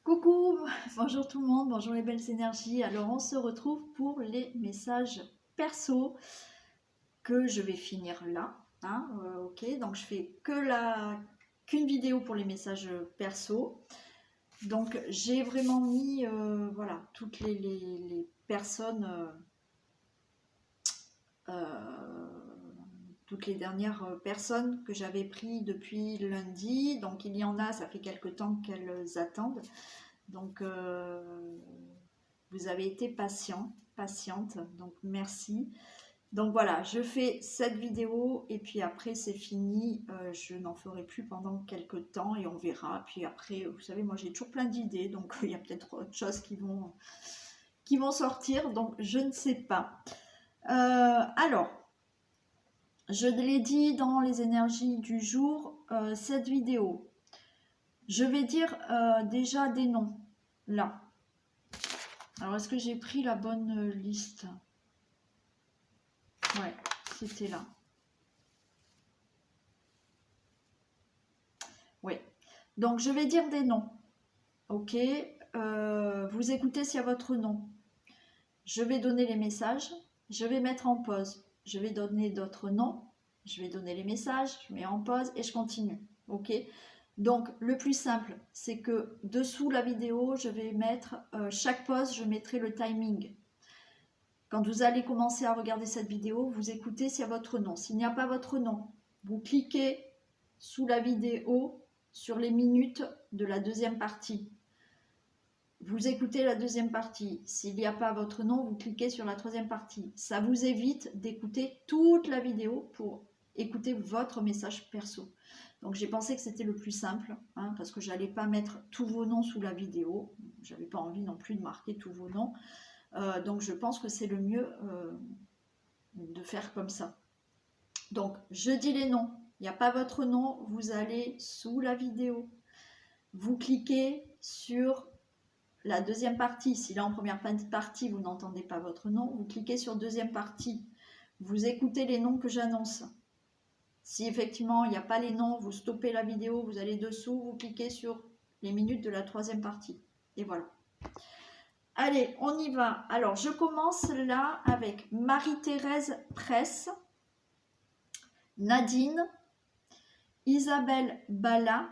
Coucou, bonjour tout le monde, bonjour les belles énergies. Alors on se retrouve pour les messages perso que je vais finir là. Ok, donc je fais qu'une vidéo pour les messages perso. Donc j'ai vraiment mis voilà, toutes les personnes, toutes les dernières personnes que j'avais pris depuis lundi. Donc il y en a, ça fait quelque temps qu'elles attendent. Donc, vous avez été patiente, donc merci. Donc voilà, je fais cette vidéo et puis après c'est fini. Je n'en ferai plus pendant quelques temps et on verra. Puis après, vous savez, moi j'ai toujours plein d'idées, donc il y a peut-être autre chose qui vont sortir, donc je ne sais pas. Alors, je l'ai dit dans les énergies du jour, cette vidéo, je vais dire déjà des noms, là. Alors, est-ce que j'ai pris la bonne liste? Ouais, c'était là. Oui. Donc, je vais dire des noms. Ok. Vous écoutez s'il y a votre nom. Je vais donner les messages. Je vais mettre en pause. Je vais donner d'autres noms. Je vais donner les messages. Je mets en pause et je continue. Ok. Donc, le plus simple, c'est que dessous la vidéo, je vais mettre chaque pause, je mettrai le timing. Quand vous allez commencer à regarder cette vidéo, vous écoutez s'il y a votre nom. S'il n'y a pas votre nom, vous cliquez sous la vidéo sur les minutes de la deuxième partie. Vous écoutez la deuxième partie. S'il n'y a pas votre nom, vous cliquez sur la troisième partie. Ça vous évite d'écouter toute la vidéo pour écouter votre message perso. Donc j'ai pensé que c'était le plus simple, parce que je n'allais pas mettre tous vos noms sous la vidéo. Je n'avais pas envie non plus de marquer tous vos noms. Donc je pense que c'est le mieux de faire comme ça. Donc je dis les noms, il n'y a pas votre nom, vous allez sous la vidéo, vous cliquez sur la deuxième partie. Si là en première partie vous n'entendez pas votre nom, vous cliquez sur deuxième partie, vous écoutez les noms que j'annonce. Si effectivement il n'y a pas les noms, vous stoppez la vidéo, vous allez dessous, vous cliquez sur les minutes de la troisième partie. Et voilà. Allez, on y va. Alors, je commence là avec Marie-Thérèse Presse, Nadine, Isabelle Ballas,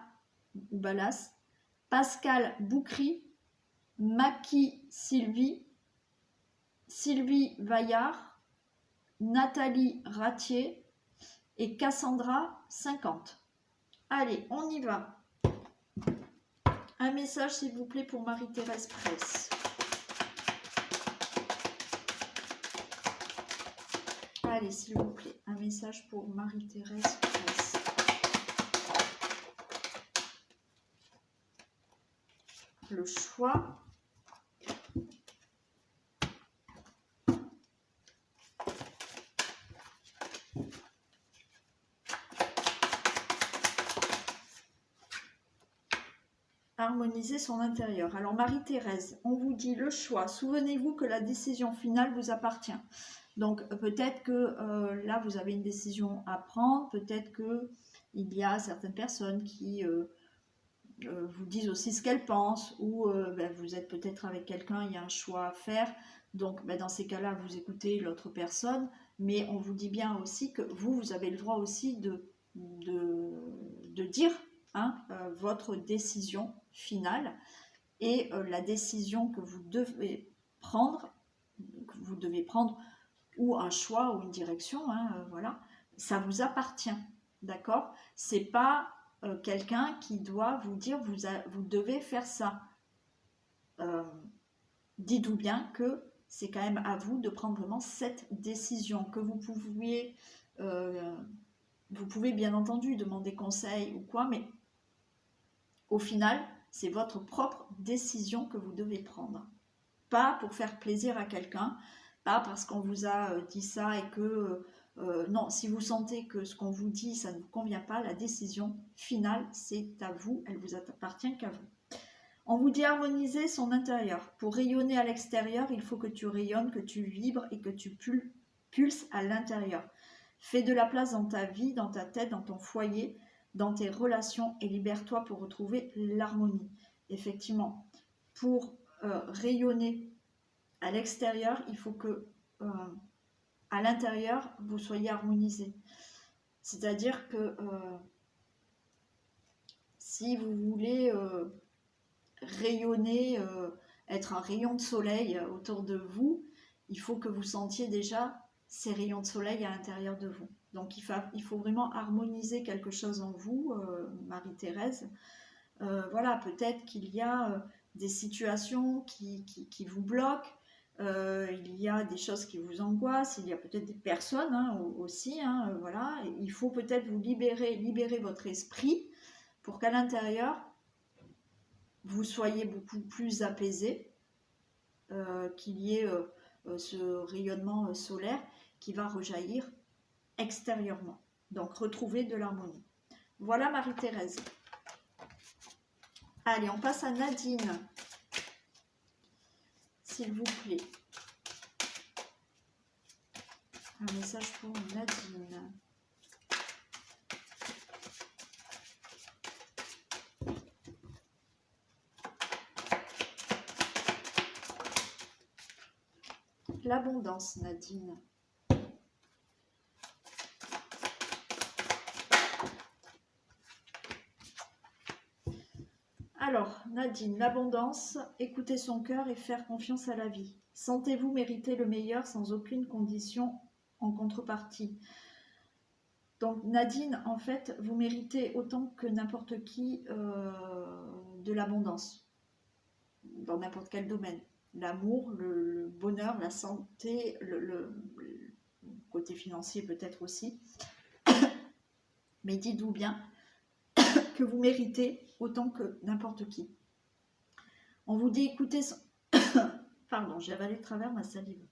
Pascal Boucry, Maki Sylvie, Sylvie Vaillard, Nathalie Ratier et Cassandra 50. Allez, on y va. Un message, s'il vous plaît, pour Marie-Thérèse Presse. Allez, s'il vous plaît, un message pour Marie-Thérèse Presse. Le choix. Harmoniser son intérieur. Alors Marie-Thérèse, on vous dit le choix. Souvenez-vous que la décision finale vous appartient. Donc peut-être que là vous avez une décision à prendre, peut-être qu'il y a certaines personnes qui vous disent aussi ce qu'elles pensent, ou vous êtes peut-être avec quelqu'un, il y a un choix à faire. Donc dans ces cas-là, vous écoutez l'autre personne, mais on vous dit bien aussi que vous avez le droit aussi de dire votre décision finale et la décision que vous devez prendre, ou un choix ou une direction, voilà, ça vous appartient, d'accord? C'est pas quelqu'un qui doit vous dire vous devez faire ça. Dites-vous bien que c'est quand même à vous de prendre vraiment cette décision, que vous pouvez bien entendu demander conseil ou quoi, mais au final, c'est votre propre décision que vous devez prendre. Pas pour faire plaisir à quelqu'un, pas parce qu'on vous a dit ça et que... non, si vous sentez que ce qu'on vous dit, ça ne vous convient pas, la décision finale, c'est à vous, elle vous appartient qu'à vous. On vous dit harmoniser son intérieur. Pour rayonner à l'extérieur, il faut que tu rayonnes, que tu vibres et que tu pulses à l'intérieur. Fais de la place dans ta vie, dans ta tête, dans ton foyer, dans tes relations et libère-toi pour retrouver l'harmonie. Effectivement, pour rayonner à l'extérieur, il faut que à l'intérieur, vous soyez harmonisé. C'est-à-dire que si vous voulez rayonner, être un rayon de soleil autour de vous, il faut que vous sentiez déjà ces rayons de soleil à l'intérieur de vous. Donc il faut vraiment harmoniser quelque chose en vous, Marie-Thérèse. Voilà, peut-être qu'il y a des situations qui vous bloquent, il y a des choses qui vous angoissent, il y a peut-être des personnes aussi, voilà. Et il faut peut-être vous libérer votre esprit pour qu'à l'intérieur, vous soyez beaucoup plus apaisé, qu'il y ait ce rayonnement solaire qui va rejaillir extérieurement. Donc, retrouver de l'harmonie. Voilà Marie-Thérèse. Allez, on passe à Nadine. S'il vous plaît. Un message pour Nadine. L'abondance, Nadine. Alors, Nadine, l'abondance, écouter son cœur et faire confiance à la vie. Sentez-vous mériter le meilleur sans aucune condition en contrepartie. Donc, Nadine, en fait, vous méritez autant que n'importe qui de l'abondance, dans n'importe quel domaine. L'amour, le bonheur, la santé, le côté financier peut-être aussi. Mais dites-vous bien que vous méritez autant que n'importe qui. On vous dit écoutez son... Pardon, j'ai avalé de travers ma salive.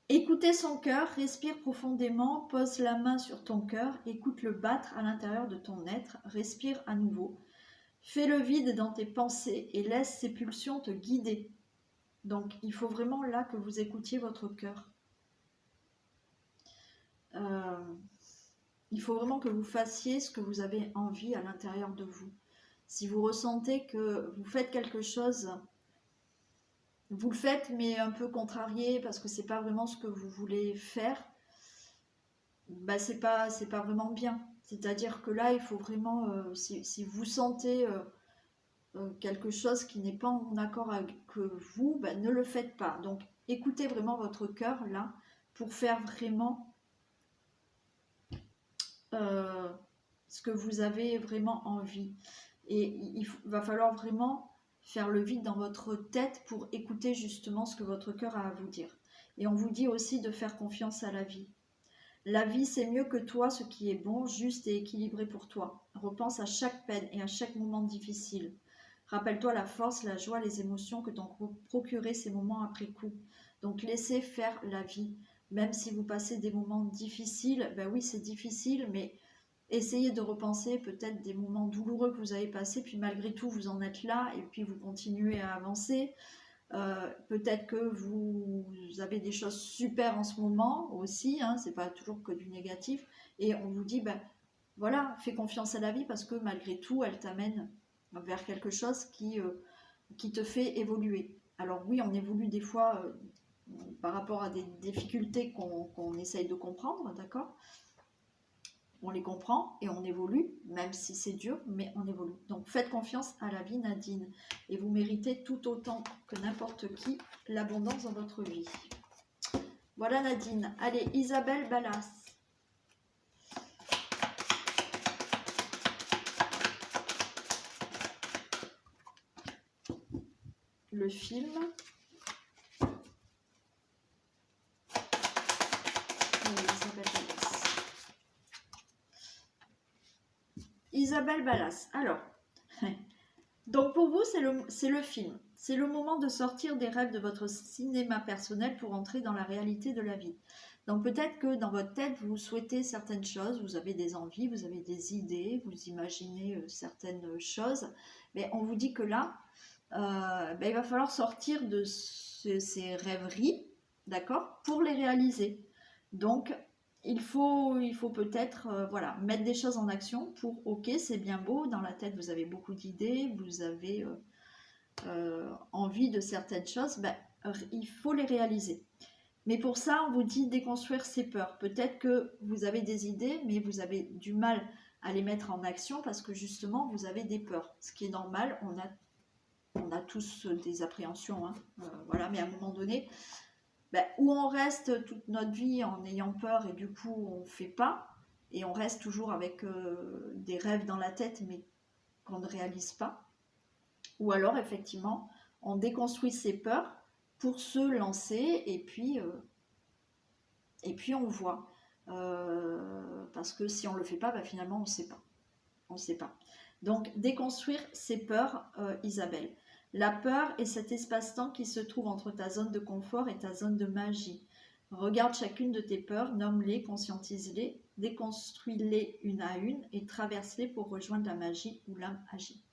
Écoutez son cœur, respire profondément, pose la main sur ton cœur, écoute-le battre à l'intérieur de ton être, respire à nouveau. Fais le vide dans tes pensées et laisse ces pulsions te guider. Donc, il faut vraiment là que vous écoutiez votre cœur. Il faut vraiment que vous fassiez ce que vous avez envie à l'intérieur de vous. Si vous ressentez que vous faites quelque chose, vous le faites mais un peu contrarié parce que c'est pas vraiment ce que vous voulez faire, bah c'est pas vraiment bien. C'est-à-dire que là, il faut vraiment, si vous sentez quelque chose qui n'est pas en accord avec vous, bah, ne le faites pas. Donc, écoutez vraiment votre cœur là pour faire vraiment ce que vous avez vraiment envie. Et il va falloir vraiment faire le vide dans votre tête pour écouter justement ce que votre cœur a à vous dire. Et on vous dit aussi de faire confiance à la vie. La vie, c'est mieux que toi ce qui est bon, juste et équilibré pour toi. Repense à chaque peine et à chaque moment difficile. Rappelle-toi la force, la joie, les émotions que t'ont procuré ces moments après coup. Donc laissez faire la vie. Même si vous passez des moments difficiles, ben oui, c'est difficile, mais essayez de repenser peut-être des moments douloureux que vous avez passés, puis malgré tout, vous en êtes là, et puis vous continuez à avancer. Peut-être que vous avez des choses super en ce moment aussi, c'est pas toujours que du négatif, et on vous dit, ben voilà, fais confiance à la vie parce que malgré tout, elle t'amène vers quelque chose qui te fait évoluer. Alors oui, on évolue des fois par rapport à des difficultés qu'on essaye de comprendre, d'accord ? On les comprend et on évolue, même si c'est dur, mais on évolue. Donc faites confiance à la vie, Nadine, et vous méritez tout autant que n'importe qui l'abondance dans votre vie. Voilà Nadine. Allez, Isabelle Ballas. Le film. Isabelle Ballas. Alors, donc pour vous, c'est le film. C'est le moment de sortir des rêves de votre cinéma personnel pour entrer dans la réalité de la vie. Donc peut-être que dans votre tête, vous souhaitez certaines choses, vous avez des envies, vous avez des idées, vous imaginez certaines choses, mais on vous dit que là, il va falloir sortir de ces rêveries, d'accord, pour les réaliser. Donc, il faut peut-être voilà, mettre des choses en action pour, ok, c'est bien beau, dans la tête vous avez beaucoup d'idées, vous avez envie de certaines choses, ben, il faut les réaliser. Mais pour ça, on vous dit déconstruire ses peurs. Peut-être que vous avez des idées, mais vous avez du mal à les mettre en action parce que justement, vous avez des peurs. Ce qui est normal, on a tous des appréhensions, hein. Voilà, mais à un moment donné, ben, où on reste toute notre vie en ayant peur et du coup on ne fait pas, et on reste toujours avec des rêves dans la tête mais qu'on ne réalise pas, ou alors effectivement on déconstruit ses peurs pour se lancer et puis on voit. Parce que si on ne le fait pas, ben, finalement on ne sait pas. On ne sait pas. Donc déconstruire ses peurs, Isabelle. La peur est cet espace-temps qui se trouve entre ta zone de confort et ta zone de magie. Regarde chacune de tes peurs, nomme-les, conscientise-les, déconstruis-les une à une et traverse-les pour rejoindre la magie ou la magie.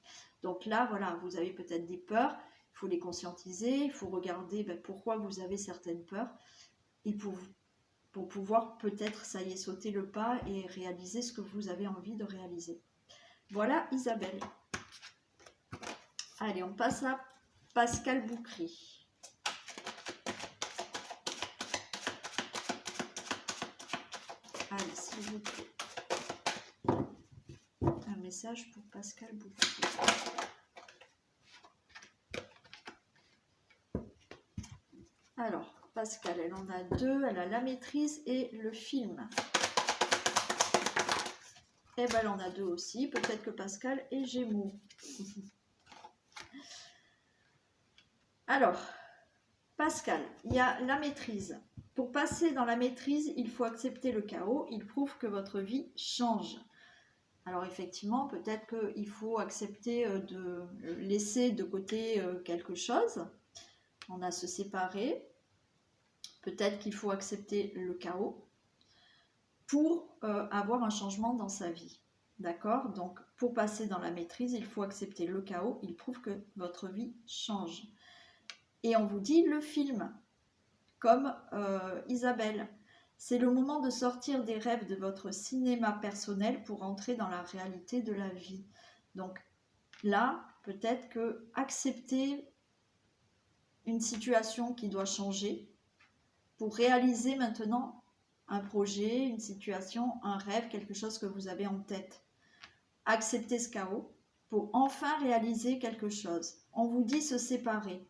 Donc là, voilà, vous avez peut-être des peurs, il faut les conscientiser, il faut regarder pourquoi vous avez certaines peurs et pour pouvoir peut-être, ça y est, sauter le pas et réaliser ce que vous avez envie de réaliser. Voilà Isabelle. Allez, on passe à Pascal Boucry. Allez, s'il vous plaît. Un message pour Pascal Boucry. Alors, Pascal, elle en a deux. Elle a la maîtrise et le film. Et ben, elle en a deux aussi. Peut-être que Pascal est Gémeaux. Alors, Pascal, il y a la maîtrise. Pour passer dans la maîtrise, il faut accepter le chaos. Il prouve que votre vie change. Alors effectivement, peut-être qu'il faut accepter de laisser de côté quelque chose. On a se séparer. Peut-être qu'il faut accepter le chaos pour avoir un changement dans sa vie. D'accord? Donc, pour passer dans la maîtrise, il faut accepter le chaos. Il prouve que votre vie change. Et on vous dit le film, comme Isabelle. C'est le moment de sortir des rêves de votre cinéma personnel pour entrer dans la réalité de la vie. Donc là, peut-être que accepter une situation qui doit changer pour réaliser maintenant un projet, une situation, un rêve, quelque chose que vous avez en tête. Accepter ce chaos pour enfin réaliser quelque chose. On vous dit se séparer.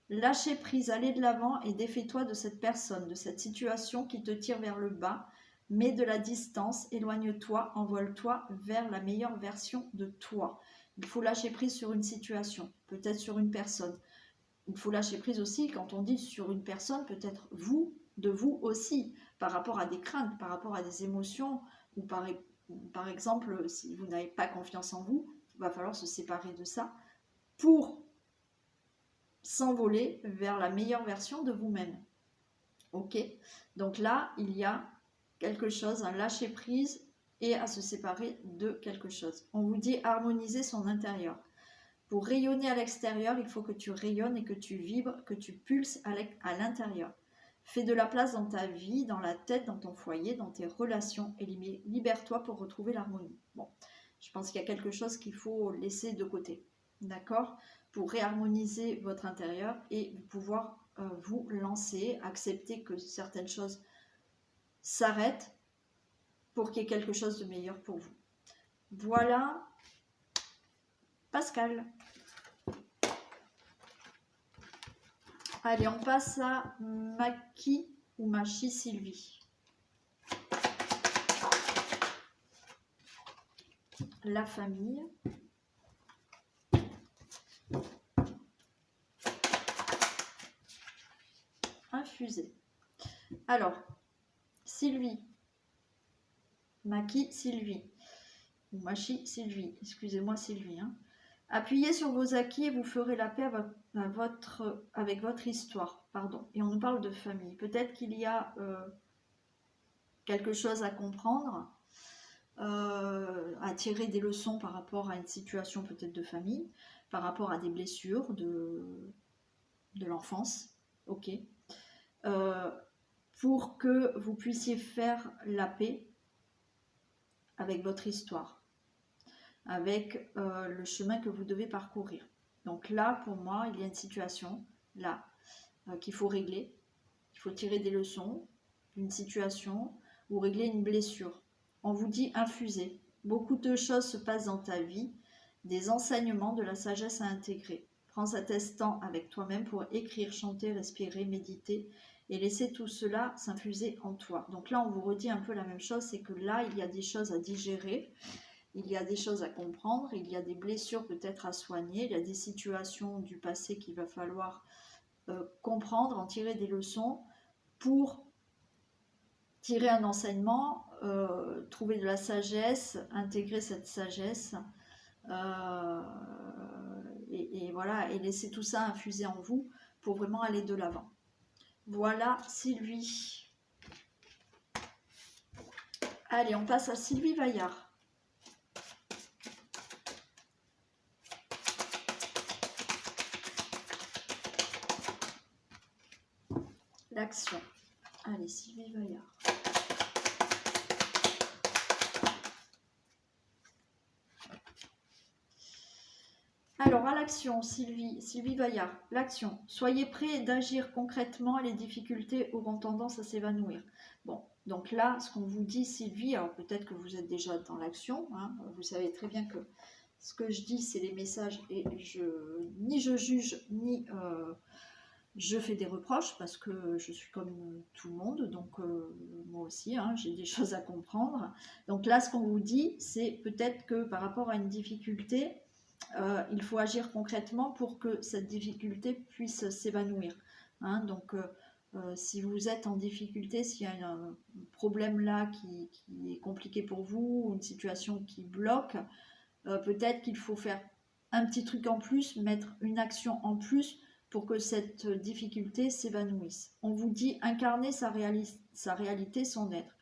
Lâchez prise, allez de l'avant et défais-toi de cette personne, de cette situation qui te tire vers le bas. Mets de la distance, éloigne-toi, envole-toi vers la meilleure version de toi. Il faut lâcher prise sur une situation, peut-être sur une personne. Il faut lâcher prise aussi, quand on dit sur une personne, peut-être de vous aussi, par rapport à des craintes, par rapport à des émotions, ou par exemple, si vous n'avez pas confiance en vous, il va falloir se séparer de ça pour s'envoler vers la meilleure version de vous-même. Ok? Donc là, il y a quelque chose, un lâcher prise et à se séparer de quelque chose. On vous dit harmoniser son intérieur. Pour rayonner à l'extérieur, il faut que tu rayonnes et que tu vibres, que tu pulses à l'intérieur. Fais de la place dans ta vie, dans la tête, dans ton foyer, dans tes relations et libère-toi pour retrouver l'harmonie. Bon, je pense qu'il y a quelque chose qu'il faut laisser de côté. D'accord? Pour réharmoniser votre intérieur et pouvoir vous lancer, accepter que certaines choses s'arrêtent pour qu'il y ait quelque chose de meilleur pour vous. Voilà, Pascal. Allez, on passe à Maki ou Machi Sylvie. La famille. Infusé. Alors, Sylvie. Maki Sylvie. Ou Machi Sylvie. Excusez-moi Sylvie. Hein. Appuyez sur vos acquis et vous ferez la paix avec votre histoire. Pardon. Et on nous parle de famille. Peut-être qu'il y a quelque chose à comprendre, à tirer des leçons par rapport à une situation peut-être de famille, par rapport à des blessures de l'enfance. Ok. Pour que vous puissiez faire la paix avec votre histoire, avec le chemin que vous devez parcourir. Donc là, pour moi, il y a une situation, là, qu'il faut régler. Il faut tirer des leçons d'une situation ou régler une blessure. On vous dit infuser. Beaucoup de choses se passent dans ta vie, des enseignements, de la sagesse à intégrer. Prends cet instant avec toi-même pour écrire, chanter, respirer, méditer et laisser tout cela s'infuser en toi. Donc là, on vous redit un peu la même chose, c'est que là, il y a des choses à digérer, il y a des choses à comprendre, il y a des blessures peut-être à soigner, il y a des situations du passé qu'il va falloir comprendre, en tirer des leçons pour tirer un enseignement, trouver de la sagesse, intégrer cette sagesse et voilà, et laisser tout ça infuser en vous pour vraiment aller de l'avant. Voilà Sylvie. Allez, on passe à Sylvie Vaillard. L'action. Allez, Sylvie Vaillard. Alors, à l'action, Sylvie Vaillard. L'action. Soyez prêts d'agir concrètement, les difficultés auront tendance à s'évanouir. Bon, donc là, ce qu'on vous dit, Sylvie, alors peut-être que vous êtes déjà dans l'action, hein, vous savez très bien que ce que je dis, c'est les messages et ni je juge, ni je fais des reproches parce que je suis comme tout le monde, donc moi aussi, hein, j'ai des choses à comprendre. Donc là, ce qu'on vous dit, c'est peut-être que par rapport à une difficulté, il faut agir concrètement pour que cette difficulté puisse s'évanouir. Hein, donc, si vous êtes en difficulté, s'il y a un problème là qui est compliqué pour vous, ou une situation qui bloque, peut-être qu'il faut faire un petit truc en plus, mettre une action en plus pour que cette difficulté s'évanouisse. On vous dit incarner sa réalité, son être.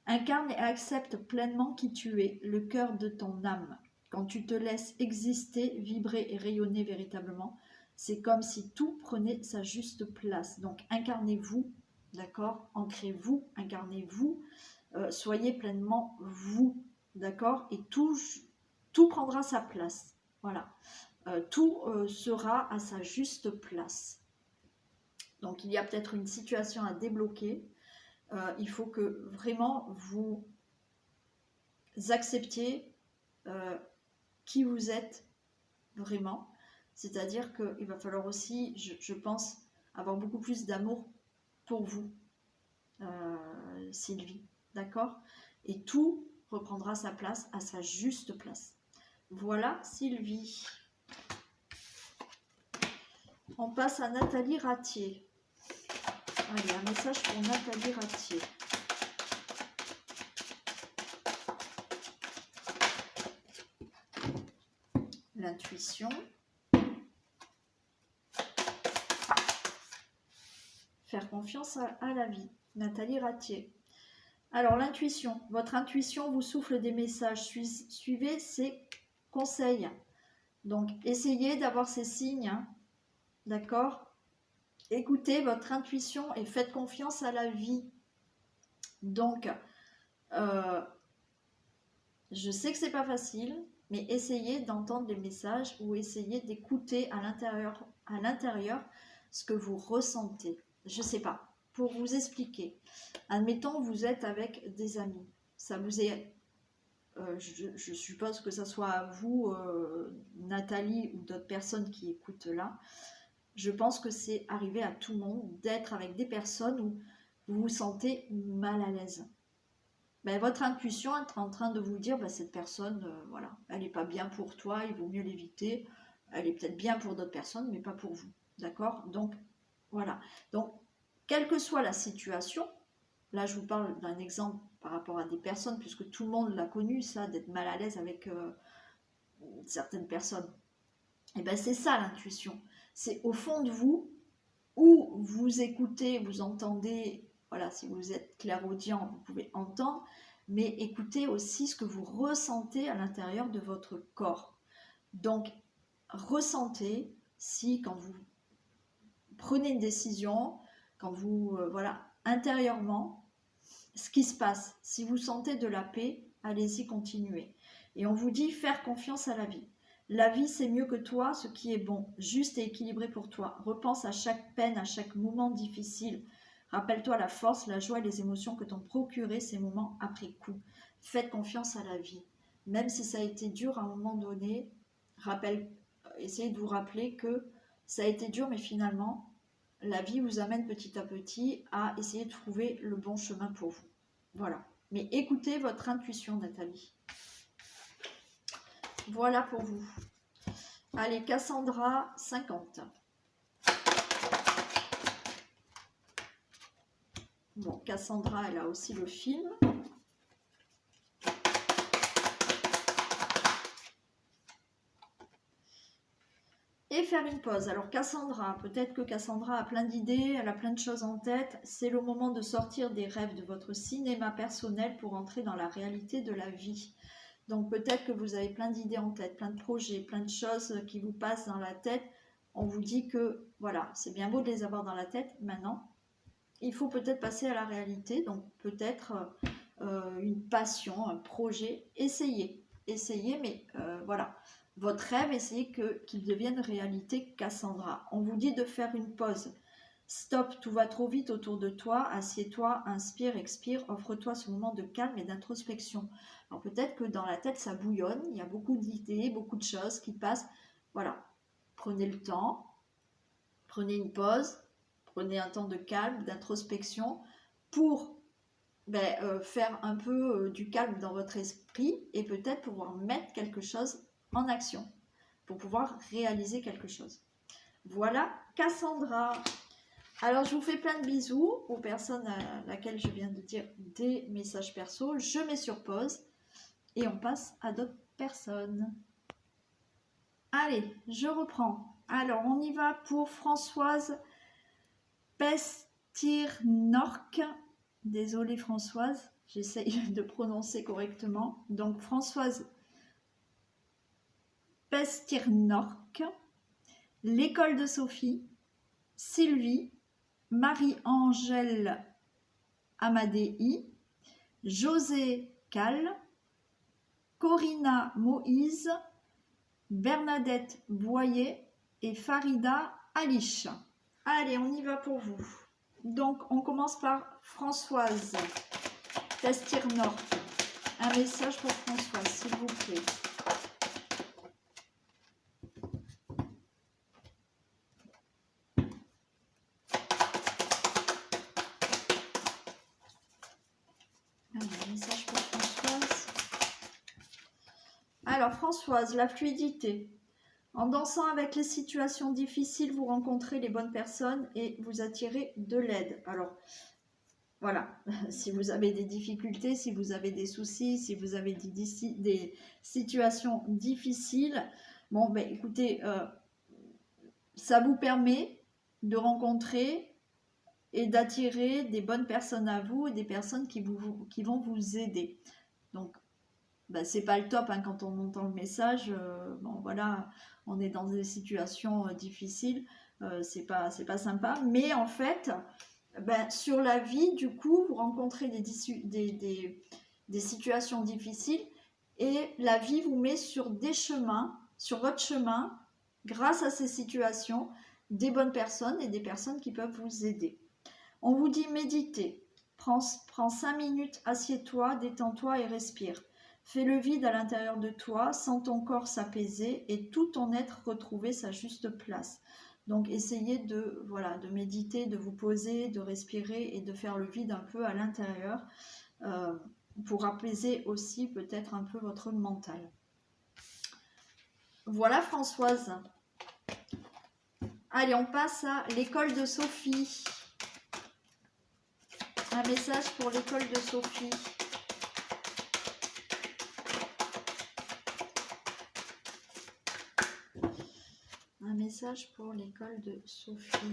Incarne et accepte pleinement qui tu es, le cœur de ton âme. Quand tu te laisses exister, vibrer et rayonner véritablement, c'est comme si tout prenait sa juste place. Donc incarnez-vous, d'accord? Ancrez-vous, incarnez-vous, soyez pleinement vous, d'accord? Et tout prendra sa place. Voilà. Tout sera à sa juste place. Donc il y a peut-être une situation à débloquer. Il faut que vraiment vous acceptiez qui vous êtes vraiment. C'est-à-dire qu'il va falloir aussi, je pense, avoir beaucoup plus d'amour pour vous, Sylvie. D'accord? Et tout reprendra sa place à sa juste place. Voilà Sylvie. On passe à Nathalie Ratier. Allez, un message pour Nathalie Ratier. L'intuition. Faire confiance à la vie. Nathalie Ratier. Alors l'intuition. Votre intuition vous souffle des messages. Suivez ses conseils. Donc essayez d'avoir ces signes. Hein, d'accord? Écoutez votre intuition et faites confiance à la vie. Donc, je sais que c'est pas facile, mais essayez d'entendre les messages ou essayez d'écouter à l'intérieur ce que vous ressentez. Je sais pas, pour vous expliquer. Admettons, vous êtes avec des amis. Ça vous est... je suppose que ça soit vous, Nathalie, ou d'autres personnes qui écoutent là. Je pense que c'est arrivé à tout le monde d'être avec des personnes où vous vous sentez mal à l'aise. Ben, votre intuition est en train de vous dire, ben, cette personne, voilà, elle n'est pas bien pour toi, il vaut mieux l'éviter. Elle est peut-être bien pour d'autres personnes, mais pas pour vous. D'accord? Donc, voilà. Donc, quelle que soit la situation, là je vous parle d'un exemple par rapport à des personnes, puisque tout le monde l'a connu, ça, d'être mal à l'aise avec certaines personnes. Et ben c'est ça l'intuition. C'est au fond de vous, où vous écoutez, vous entendez, voilà, si vous êtes clairaudient, vous pouvez entendre, mais écoutez aussi ce que vous ressentez à l'intérieur de votre corps. Donc, ressentez si quand vous prenez une décision, quand vous, voilà, intérieurement, ce qui se passe. Si vous sentez de la paix, allez-y, continuez. Et on vous dit faire confiance à la vie. La vie, c'est mieux que toi, ce qui est bon, juste et équilibré pour toi. Repense à chaque peine, à chaque moment difficile. Rappelle-toi la force, la joie et les émotions que t'ont procuré ces moments après coup. Faites confiance à la vie. Même si ça a été dur à un moment donné, essayez de vous rappeler que ça a été dur, mais finalement, la vie vous amène petit à petit à essayer de trouver le bon chemin pour vous. Voilà. Mais écoutez votre intuition, Nathalie. Voilà pour vous. Allez, Cassandra, 50. Bon, Cassandra, elle a aussi le film. Et faire une pause. Alors Cassandra, peut-être que Cassandra a plein d'idées, elle a plein de choses en tête. C'est le moment de sortir des rêves de votre cinéma personnel pour entrer dans la réalité de la vie. Donc peut-être que vous avez plein d'idées en tête, plein de projets, plein de choses qui vous passent dans la tête. On vous dit que voilà, c'est bien beau de les avoir dans la tête. Maintenant, il faut peut-être passer à la réalité. Donc peut-être une passion, un projet. Essayez, mais voilà. Votre rêve, essayez qu'il devienne réalité, Cassandra. On vous dit de faire une pause. Stop, tout va trop vite autour de toi. Assieds-toi, inspire, expire. Offre-toi ce moment de calme et d'introspection. Alors peut-être que dans la tête, ça bouillonne. Il y a beaucoup d'idées, beaucoup de choses qui passent. Voilà. Prenez le temps. Prenez une pause. Prenez un temps de calme, d'introspection pour faire un peu du calme dans votre esprit et peut-être pouvoir mettre quelque chose en action pour pouvoir réaliser quelque chose. Voilà, Cassandra. Alors, je vous fais plein de bisous aux personnes à laquelle je viens de dire des messages perso. Je mets sur pause et on passe à d'autres personnes. Allez, je reprends. Alors, on y va pour Françoise Pestirnork. Désolée Françoise, j'essaye de prononcer correctement. Donc, Françoise Pestirnork, l'école de Sophie, Sylvie, Marie-Angèle Amadei, José Cal, Corinna Moïse, Bernadette Boyer et Farida Alish. Allez, on y va pour vous. Donc, on commence par Françoise Pestirnork. Un message pour Françoise, s'il vous plaît. Un message pour Françoise. Alors, Françoise, la fluidité. En dansant avec les situations difficiles, vous rencontrez les bonnes personnes et vous attirez de l'aide. Alors, voilà, si vous avez des difficultés, si vous avez des soucis, si vous avez des situations difficiles, bon, ben écoutez, ça vous permet de rencontrer et d'attirer des bonnes personnes à vous et des personnes qui vont vous aider. Donc, ben, c'est pas le top hein, quand on entend le message. Bon, voilà, on est dans des situations difficiles, c'est pas sympa. Mais en fait, ben, sur la vie, du coup, vous rencontrez des situations difficiles et la vie vous met sur des chemins, sur votre chemin, grâce à ces situations, des bonnes personnes et des personnes qui peuvent vous aider. On vous dit méditer. Prends 5 minutes, assieds-toi, détends-toi et respire. Fais le vide à l'intérieur de toi, sens ton corps s'apaiser et tout ton être retrouver sa juste place. Donc essayez de méditer, de vous poser, de respirer et de faire le vide un peu à l'intérieur pour apaiser aussi peut-être un peu votre mental. Voilà Françoise. Allez, on passe à l'école de Sophie. Un message pour l'école de Sophie. Un message pour l'école de Sophie.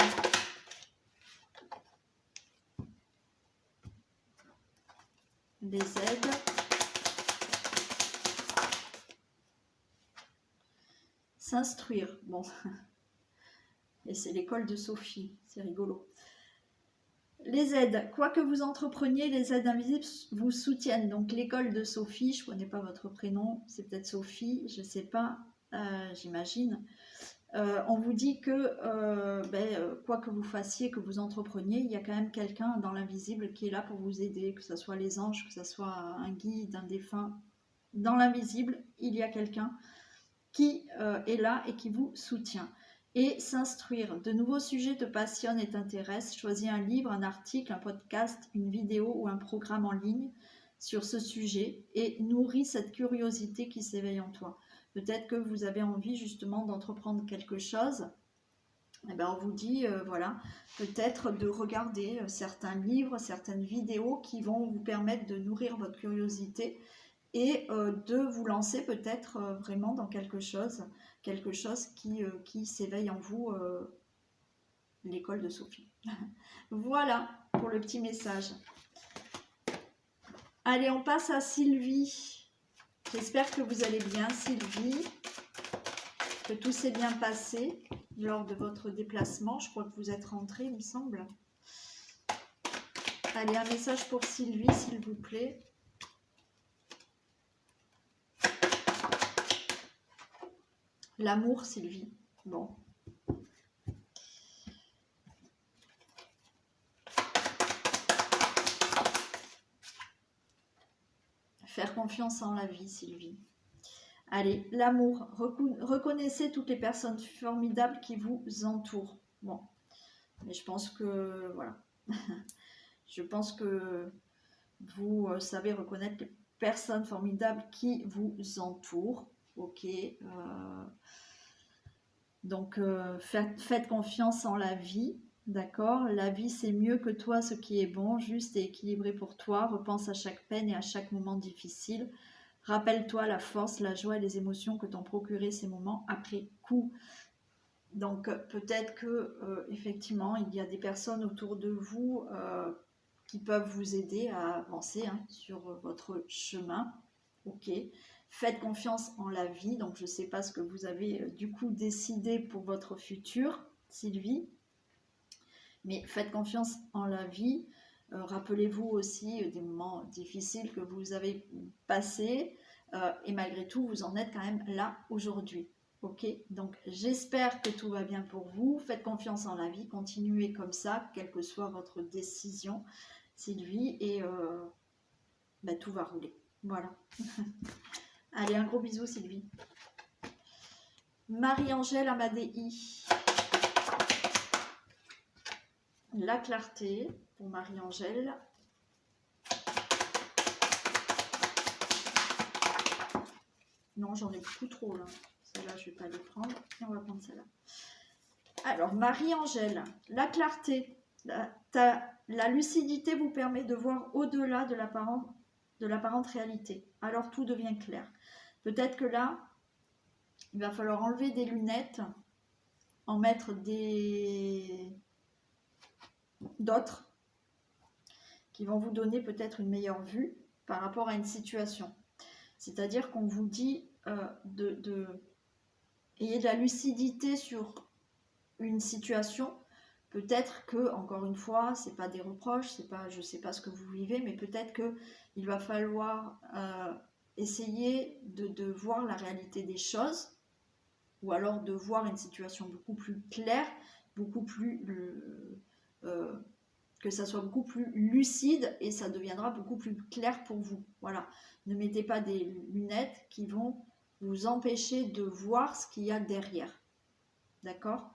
Les aides. S'instruire. Bon. Et c'est l'école de Sophie. C'est rigolo. Les aides. Quoi que vous entrepreniez, les aides invisibles vous soutiennent. Donc l'école de Sophie, je ne connais pas votre prénom, c'est peut-être Sophie, je ne sais pas. j'imagine. On vous dit que quoi que vous fassiez, que vous entrepreniez, il y a quand même quelqu'un dans l'invisible qui est là pour vous aider, que ce soit les anges, que ce soit un guide, un défunt. Dans l'invisible, il y a quelqu'un qui est là et qui vous soutient. Et s'instruire. De nouveaux sujets te passionnent et t'intéressent. Choisis un livre, un article, un podcast, une vidéo ou un programme en ligne sur ce sujet et nourris cette curiosité qui s'éveille en toi. Peut-être que vous avez envie justement d'entreprendre quelque chose. Eh bien, on vous dit, voilà, peut-être de regarder certains livres, certaines vidéos qui vont vous permettre de nourrir votre curiosité et de vous lancer peut-être vraiment dans quelque chose qui s'éveille en vous, l'école de Sophie. Voilà pour le petit message. Allez, on passe à Sylvie. J'espère que vous allez bien, Sylvie, que tout s'est bien passé lors de votre déplacement. Je crois que vous êtes rentrée, il me semble. Allez, un message pour Sylvie, s'il vous plaît. L'amour, Sylvie. Bon. Faire confiance en la vie, Sylvie. Allez, l'amour. Reconnaissez toutes les personnes formidables qui vous entourent. Bon, mais je pense que, voilà. Je pense que vous savez reconnaître les personnes formidables qui vous entourent. Ok. Donc, faites confiance en la vie. D'accord, la vie c'est mieux que toi, ce qui est bon, juste et équilibré pour toi. Repense à chaque peine et à chaque moment difficile. Rappelle-toi la force, la joie et les émotions que t'ont procuré ces moments après coup. Donc peut-être que effectivement il y a des personnes autour de vous qui peuvent vous aider à avancer sur votre chemin. Ok. Faites confiance en la vie. Donc je ne sais pas ce que vous avez du coup décidé pour votre futur, Sylvie. Mais faites confiance en la vie. Rappelez-vous aussi des moments difficiles que vous avez passés. Et malgré tout, vous en êtes quand même là aujourd'hui. Ok, donc j'espère que tout va bien pour vous. Faites confiance en la vie. Continuez comme ça, quelle que soit votre décision, Sylvie. Et tout va rouler. Voilà. Allez, un gros bisou, Sylvie. Marie-Angèle Amadei. La clarté pour Marie-Angèle. Non, j'en ai beaucoup trop là. Celle-là, je ne vais pas les prendre. Et on va prendre celle-là. Alors, Marie-Angèle, la clarté. La lucidité vous permet de voir au-delà de l'apparente réalité. Alors, tout devient clair. Peut-être que là, il va falloir enlever des lunettes, en mettre d'autres qui vont vous donner peut-être une meilleure vue par rapport à une situation. C'est-à-dire qu'on vous dit ayez de la lucidité sur une situation. Peut-être que, encore une fois, c'est pas des reproches, je ne sais pas ce que vous vivez, mais peut-être qu'il va falloir essayer de voir la réalité des choses, ou alors de voir une situation beaucoup plus claire, beaucoup plus que ça soit beaucoup plus lucide et ça deviendra beaucoup plus clair pour vous. Voilà. Ne mettez pas des lunettes qui vont vous empêcher de voir ce qu'il y a derrière. D'accord ?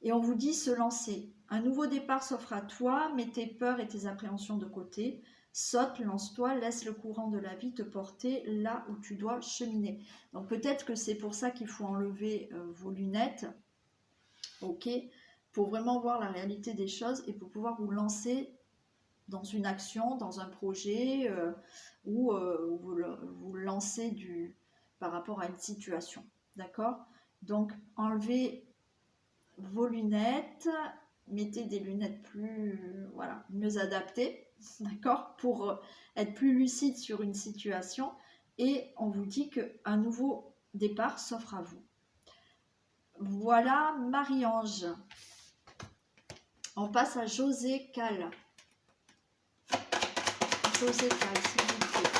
Et on vous dit se lancer. Un nouveau départ s'offre à toi, mets tes peurs et tes appréhensions de côté. Saute, lance-toi, laisse le courant de la vie te porter là où tu dois cheminer. Donc peut-être que c'est pour ça qu'il faut enlever vos lunettes. Ok ? Pour vraiment voir la réalité des choses et pour pouvoir vous lancer dans une action, dans un projet ou vous lancer par rapport à une situation. D'accord ? Donc, enlevez vos lunettes, mettez des lunettes mieux adaptées, d'accord ? Pour être plus lucide sur une situation et on vous dit qu'un nouveau départ s'offre à vous. Voilà Marie-Ange. On passe à José Cal. José Cal, s'il vous plaît.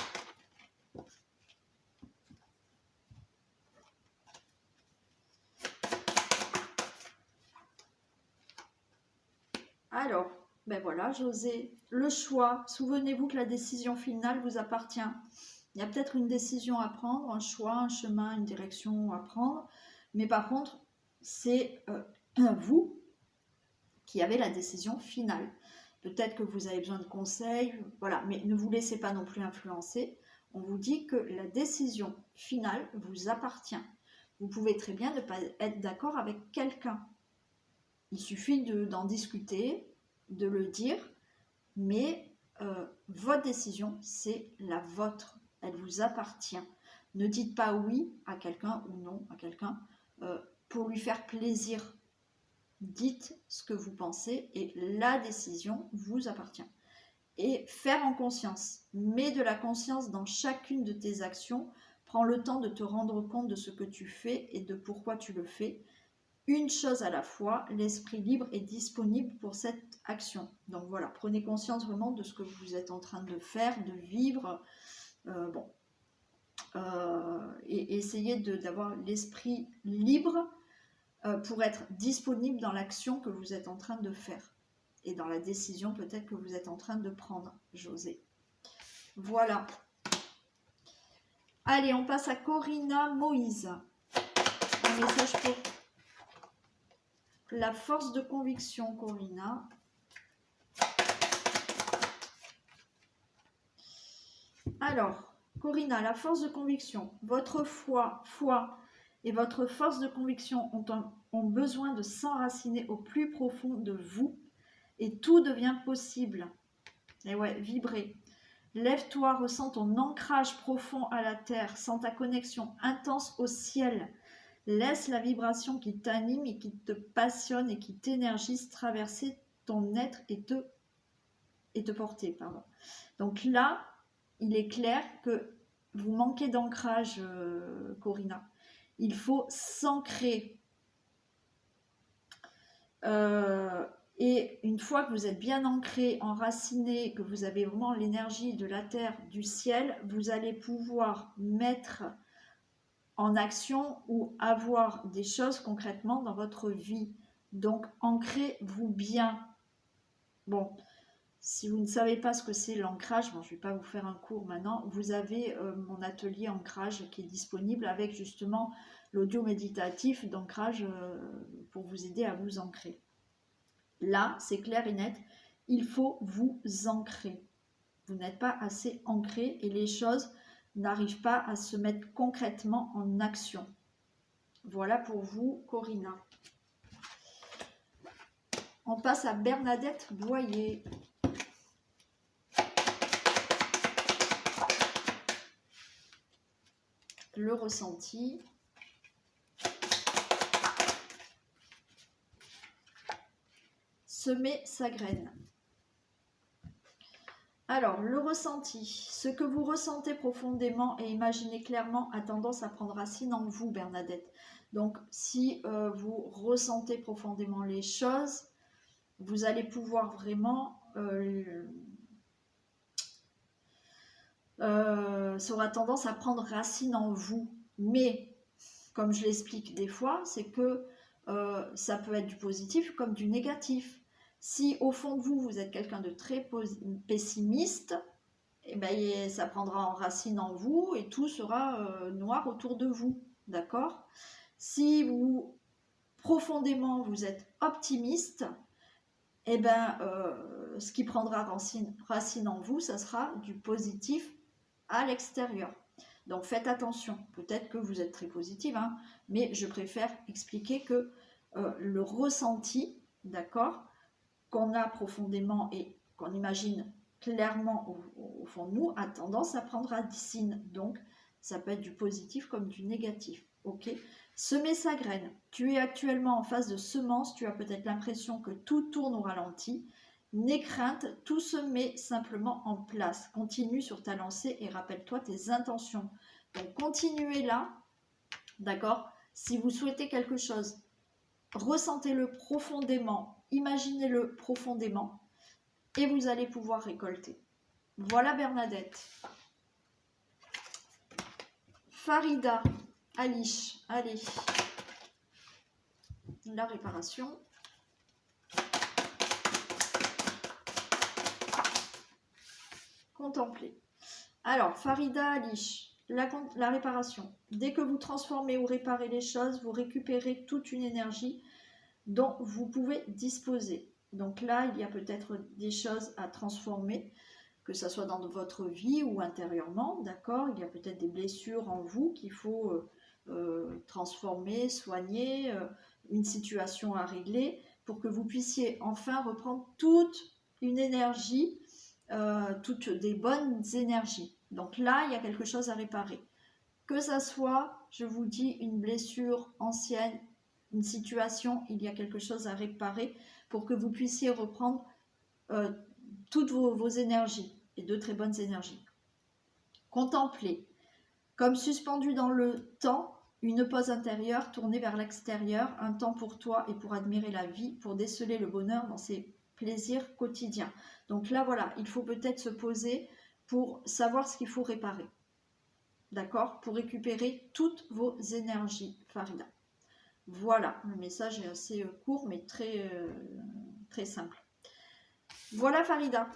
Alors, ben voilà, José, le choix. Souvenez-vous que la décision finale vous appartient. Il y a peut-être une décision à prendre, un choix, un chemin, une direction à prendre. Mais par contre, c'est vous qui avez la décision finale. Peut-être que vous avez besoin de conseils, voilà, mais ne vous laissez pas non plus influencer. On vous dit que la décision finale vous appartient. Vous pouvez très bien ne pas être d'accord avec quelqu'un. Il suffit d'en discuter, de le dire, mais votre décision, c'est la vôtre. Elle vous appartient. Ne dites pas oui à quelqu'un ou non à quelqu'un pour lui faire plaisir. Dites ce que vous pensez et la décision vous appartient. Et faire en conscience. Mets de la conscience dans chacune de tes actions. Prends le temps de te rendre compte de ce que tu fais et de pourquoi tu le fais. Une chose à la fois, l'esprit libre est disponible pour cette action. Donc voilà, prenez conscience vraiment de ce que vous êtes en train de faire, de vivre. Et essayez d'avoir l'esprit libre pour être disponible dans l'action que vous êtes en train de faire. Et dans la décision peut-être que vous êtes en train de prendre, José. Voilà. Allez, on passe à Corinna Moïse. Un message pour la force de conviction, Corinna. Alors, Corinna, la force de conviction. Votre foi et votre force de conviction ont besoin de s'enraciner au plus profond de vous et tout devient possible. Et ouais, vibrer. Lève-toi, ressens ton ancrage profond à la terre, sens ta connexion intense au ciel. Laisse la vibration qui t'anime et qui te passionne et qui t'énergise traverser ton être et te porter. Pardon. Donc là, il est clair que vous manquez d'ancrage, Corinna. Il faut s'ancrer. Et une fois que vous êtes bien ancré, enraciné, que vous avez vraiment l'énergie de la terre, du ciel, vous allez pouvoir mettre en action ou avoir des choses concrètement dans votre vie. Donc, ancrez-vous bien. Bon, si vous ne savez pas ce que c'est l'ancrage, bon, je ne vais pas vous faire un cours maintenant, vous avez mon atelier ancrage qui est disponible avec justement l'audio méditatif d'ancrage pour vous aider à vous ancrer. Là, c'est clair et net, il faut vous ancrer. Vous n'êtes pas assez ancré et les choses n'arrivent pas à se mettre concrètement en action. Voilà pour vous, Corinna. On passe à Bernadette Boyer. Le ressenti. Semer sa graine. Alors, le ressenti. Ce que vous ressentez profondément et imaginez clairement a tendance à prendre racine en vous, Bernadette. Donc, si vous ressentez profondément les choses, vous allez pouvoir vraiment... ça aura tendance à prendre racine en vous. Mais, comme je l'explique des fois, c'est que ça peut être du positif comme du négatif. Si au fond de vous, vous êtes quelqu'un de très pessimiste, eh ben, ça prendra en racine en vous et tout sera noir autour de vous. D'accord ? Si vous, profondément, vous êtes optimiste, eh ben, ce qui prendra racine en vous, ça sera du positif à l'extérieur. Donc faites attention, peut-être que vous êtes très positive, hein, mais je préfère expliquer que le ressenti, d'accord, qu'on a profondément et qu'on imagine clairement au fond de nous, a tendance à prendre racine. Donc ça peut être du positif comme du négatif. Ok ? Semer sa graine. Tu es actuellement en phase de semence, tu as peut-être l'impression que tout tourne au ralenti. N'aie crainte, tout se met simplement en place. Continue sur ta lancée et rappelle-toi tes intentions. Donc continuez là, d'accord ? Si vous souhaitez quelque chose, ressentez-le profondément, imaginez-le profondément et vous allez pouvoir récolter. Voilà Bernadette. Farida, Alice, allez. La réparation. contempler. Alors, Farida Alish, la réparation. Dès que vous transformez ou réparez les choses, vous récupérez toute une énergie dont vous pouvez disposer. Donc là, il y a peut-être des choses à transformer, que ce soit dans votre vie ou intérieurement, d'accord? Il y a peut-être des blessures en vous qu'il faut transformer, soigner, une situation à régler, pour que vous puissiez enfin reprendre toute une énergie, toutes des bonnes énergies. Donc là, il y a quelque chose à réparer. Que ça soit, je vous dis, une blessure ancienne, une situation, il y a quelque chose à réparer pour que vous puissiez reprendre toutes vos énergies, et de très bonnes énergies. Contempler, comme suspendu dans le temps, une pause intérieure tournée vers l'extérieur, un temps pour toi et pour admirer la vie, pour déceler le bonheur dans ses plaisirs quotidiens. Donc là, voilà, il faut peut-être se poser pour savoir ce qu'il faut réparer. D'accord? Pour récupérer toutes vos énergies, Farida. Voilà, le message est assez court, mais très simple. Voilà, Farida.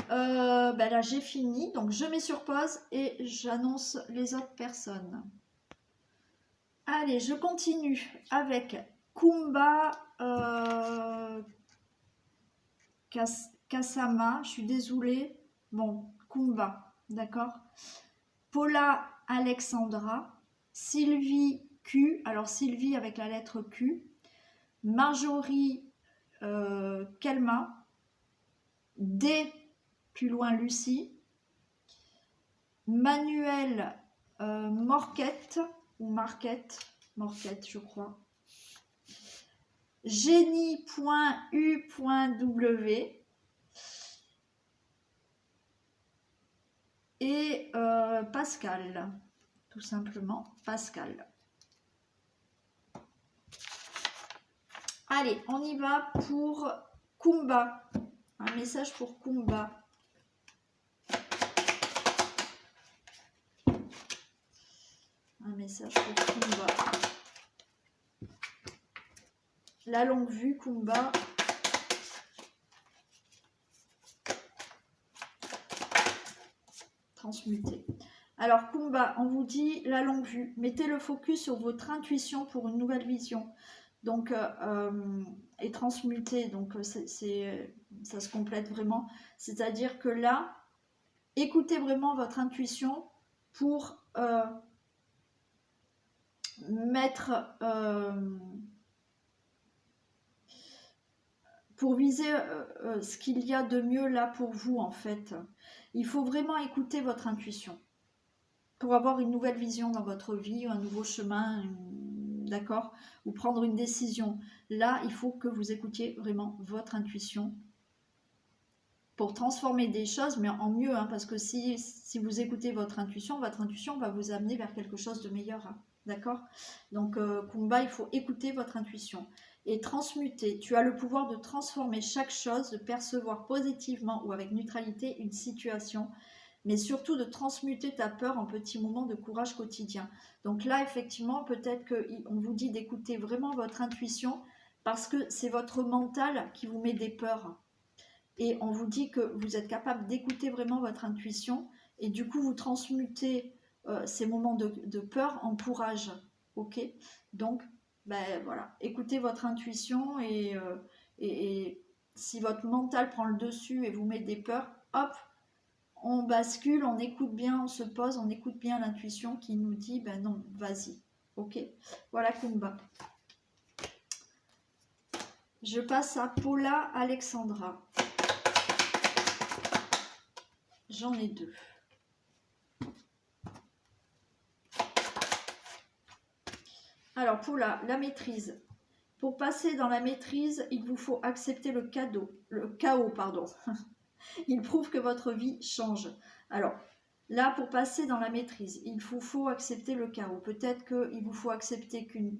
Ben là, j'ai fini. Donc, je mets sur pause et j'annonce les autres personnes. Allez, je continue avec Kumba Kasama. Je suis désolée. Bon, Kumba, d'accord. Paula Alexandra. Sylvie Q. Alors, Sylvie avec la lettre Q. Marjorie Kelma. D. Plus loin, Lucie. Manuel Morquette, ou Marquette, Morquette, je crois. Génie.u.w. Et Pascal, tout simplement, Pascal. Allez, on y va pour Kumba. Un message pour Kumba. Un message pour Kumba. La longue vue, Kumba. Transmuter. Alors, Kumba, on vous dit la longue vue. Mettez le focus sur votre intuition pour une nouvelle vision. Donc, et transmuter, donc ça se complète vraiment. C'est-à-dire que là, écoutez vraiment votre intuition pour pour viser ce qu'il y a de mieux là pour vous, en fait. Il faut vraiment écouter votre intuition pour avoir une nouvelle vision dans votre vie, un nouveau chemin, d'accord, ou prendre une décision. Là, il faut que vous écoutiez vraiment votre intuition pour transformer des choses, mais en mieux, hein, parce que si vous écoutez votre intuition va vous amener vers quelque chose de meilleur, hein, d'accord. Donc, Kumba, il faut écouter votre intuition et transmuter. Tu as le pouvoir de transformer chaque chose, de percevoir positivement ou avec neutralité une situation, mais surtout de transmuter ta peur en petits moments de courage quotidien. Donc là, effectivement, peut-être qu'on vous dit d'écouter vraiment votre intuition, parce que c'est votre mental qui vous met des peurs. Et on vous dit que vous êtes capable d'écouter vraiment votre intuition, et du coup, vous transmutez ces moments de peur en courage. Ok? Donc, ben voilà, écoutez votre intuition, et si votre mental prend le dessus et vous met des peurs, hop, on bascule, on écoute bien, on se pose, on écoute bien l'intuition qui nous dit, ben non, vas-y. Ok? Voilà, Kumba. Je passe à Paula Alexandra. J'en ai deux. Alors, Paula, la maîtrise. Pour passer dans la maîtrise, il vous faut accepter le chaos, pardon. Il prouve que votre vie change. Alors, là, pour passer dans la maîtrise, il vous faut accepter le chaos. Peut-être qu'il vous faut accepter qu'une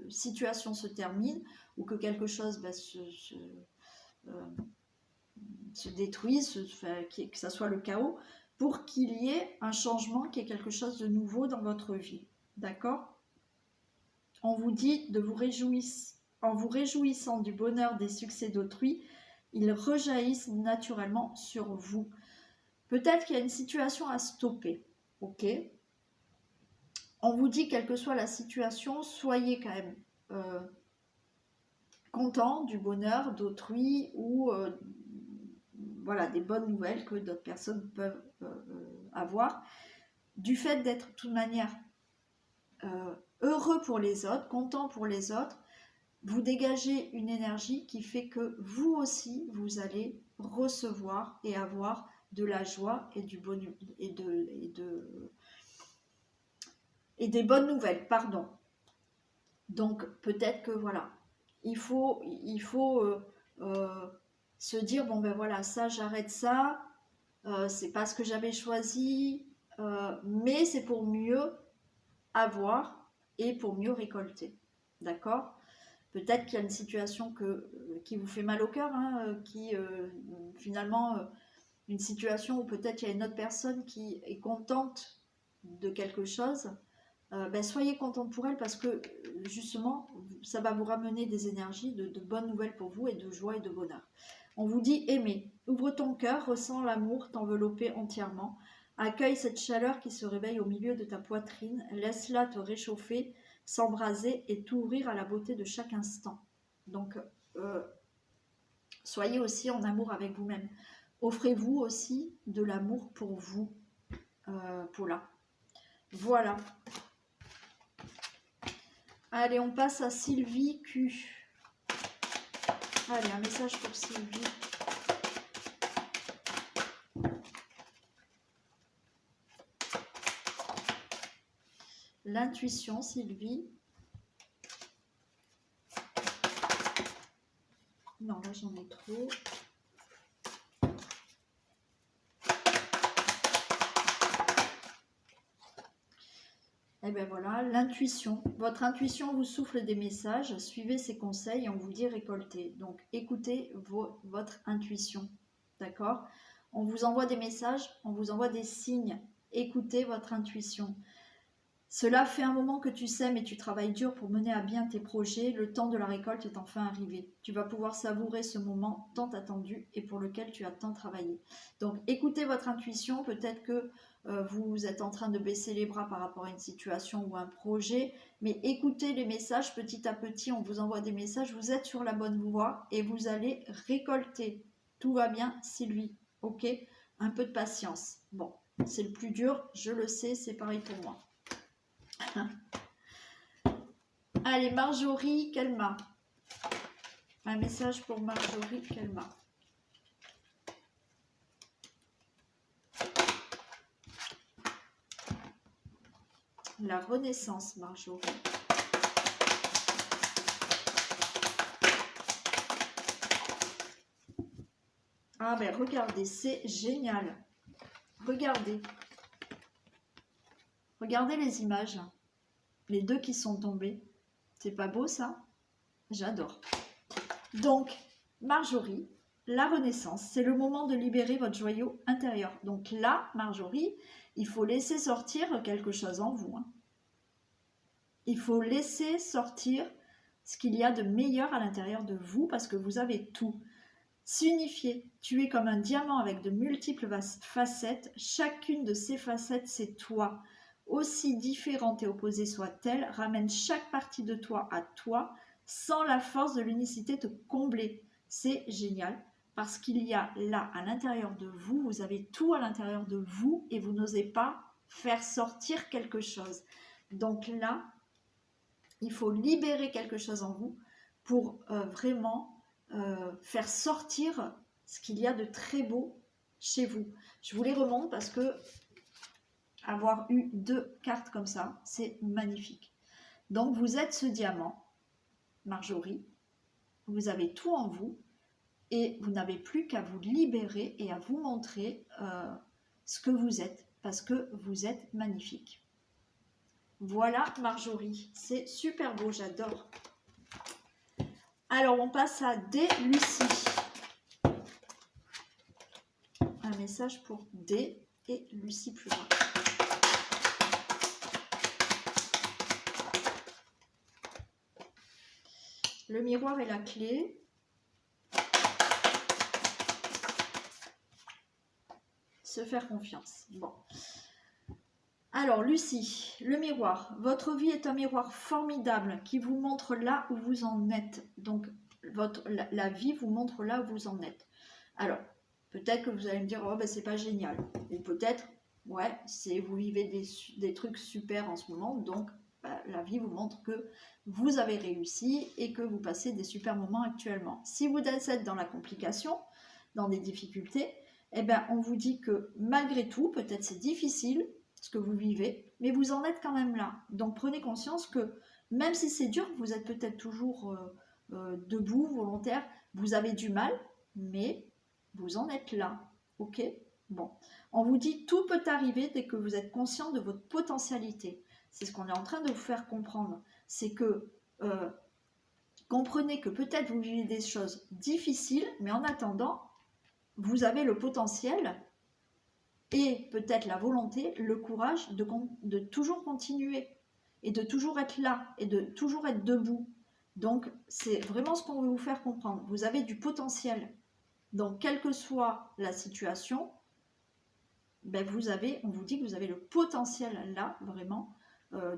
situation se termine, ou que quelque chose se détruise, que ça soit le chaos, pour qu'il y ait un changement, qu'il y ait quelque chose de nouveau dans votre vie. D'accord? On vous dit de vous réjouir, en vous réjouissant du bonheur des succès d'autrui, ils rejaillissent naturellement sur vous. Peut-être qu'il y a une situation à stopper, ok? On vous dit, quelle que soit la situation, soyez quand même content du bonheur d'autrui ou voilà, des bonnes nouvelles que d'autres personnes peuvent avoir. Du fait d'être de toute manière heureux pour les autres, content pour les autres, vous dégagez une énergie qui fait que vous aussi, vous allez recevoir et avoir de la joie et du bonheur et des bonnes nouvelles, pardon. Donc peut-être que voilà, il faut se dire, bon ben voilà, ça j'arrête ça, c'est pas ce que j'avais choisi, mais c'est pour mieux avoir et pour mieux récolter, d'accord? Peut-être qu'il y a une situation qui vous fait mal au cœur, hein, finalement, une situation où peut-être il y a une autre personne qui est contente de quelque chose, ben soyez contente pour elle parce que justement, ça va vous ramener des énergies, de bonnes nouvelles pour vous et de joie et de bonheur. On vous dit aimer. Ouvre ton cœur, ressens l'amour t'envelopper entièrement. Accueille cette chaleur qui se réveille au milieu de ta poitrine. Laisse-la te réchauffer, s'embraser et t'ouvrir à la beauté de chaque instant. Donc, soyez aussi en amour avec vous-même. Offrez-vous aussi de l'amour pour vous, Paula. Voilà. Allez, on passe à Sylvie Q. Allez, un message pour Sylvie. L'intuition, Sylvie. Non, là j'en ai trop. Et bien voilà, l'intuition. Votre intuition vous souffle des messages, suivez ses conseils et on vous dit récolter. Donc écoutez votre intuition, d'accord? On vous envoie des messages, on vous envoie des signes. Écoutez votre intuition. Cela fait un moment que tu sèmes et tu travailles dur pour mener à bien tes projets. Le temps de la récolte est enfin arrivé. Tu vas pouvoir savourer ce moment tant attendu et pour lequel tu as tant travaillé. Donc écoutez votre intuition, peut-être que vous êtes en train de baisser les bras par rapport à une situation ou un projet, mais écoutez les messages petit à petit, on vous envoie des messages, vous êtes sur la bonne voie et vous allez récolter. Tout va bien, Sylvie, ok? Un peu de patience. Bon, c'est le plus dur, je le sais, c'est pareil pour moi. Allez, Marjorie Kelma. Un message pour Marjorie Kelma. La renaissance, Marjorie. Ah ben regardez, c'est génial. Regardez. Regardez les images. Les deux qui sont tombés. C'est pas beau ça? J'adore. Donc, Marjorie, la renaissance, c'est le moment de libérer votre joyau intérieur. Donc là, Marjorie, il faut laisser sortir quelque chose en vous. Hein. Il faut laisser sortir ce qu'il y a de meilleur à l'intérieur de vous parce que vous avez tout. S'unifier, tu es comme un diamant avec de multiples facettes. Chacune de ces facettes, c'est toi. Aussi différente et opposée soit-elle, ramène chaque partie de toi à toi sans la force de l'unicité te combler. C'est génial parce qu'il y a là à l'intérieur de vous, vous avez tout à l'intérieur de vous et vous n'osez pas faire sortir quelque chose. Donc là, il faut libérer quelque chose en vous pour vraiment faire sortir ce qu'il y a de très beau chez vous. Je vous les remonte parce que avoir eu 2 cartes comme ça, c'est magnifique. Donc vous êtes ce diamant, Marjorie, vous avez tout en vous et vous n'avez plus qu'à vous libérer et à vous montrer ce que vous êtes parce que vous êtes magnifique. Voilà Marjorie, c'est super beau, j'adore. Alors on passe à D. Lucie. Un message pour D et Lucie plus loin. Le miroir et la clé. se faire confiance. Bon. Alors, Lucie, le miroir. Votre vie est un miroir formidable qui vous montre là où vous en êtes. Donc, la vie vous montre là où vous en êtes. Alors, peut-être que vous allez me dire, oh ben c'est pas génial. Ou peut-être, ouais, vous vivez des trucs super en ce moment, donc la vie vous montre que vous avez réussi et que vous passez des super moments actuellement. Si vous êtes dans la complication, dans des difficultés, eh ben, on vous dit que malgré tout, peut-être c'est difficile ce que vous vivez, mais vous en êtes quand même là. Donc prenez conscience que même si c'est dur, vous êtes peut-être toujours debout, volontaire, vous avez du mal, mais vous en êtes là. Ok? Bon. On vous dit tout peut arriver dès que vous êtes conscient de votre potentialité. C'est ce qu'on est en train de vous faire comprendre. C'est que comprenez que peut-être vous vivez des choses difficiles, mais en attendant, vous avez le potentiel et peut-être la volonté, le courage de toujours continuer et de toujours être là et de toujours être debout. Donc, c'est vraiment ce qu'on veut vous faire comprendre. Vous avez du potentiel. Donc, quelle que soit la situation, ben on vous dit que vous avez le potentiel là, vraiment,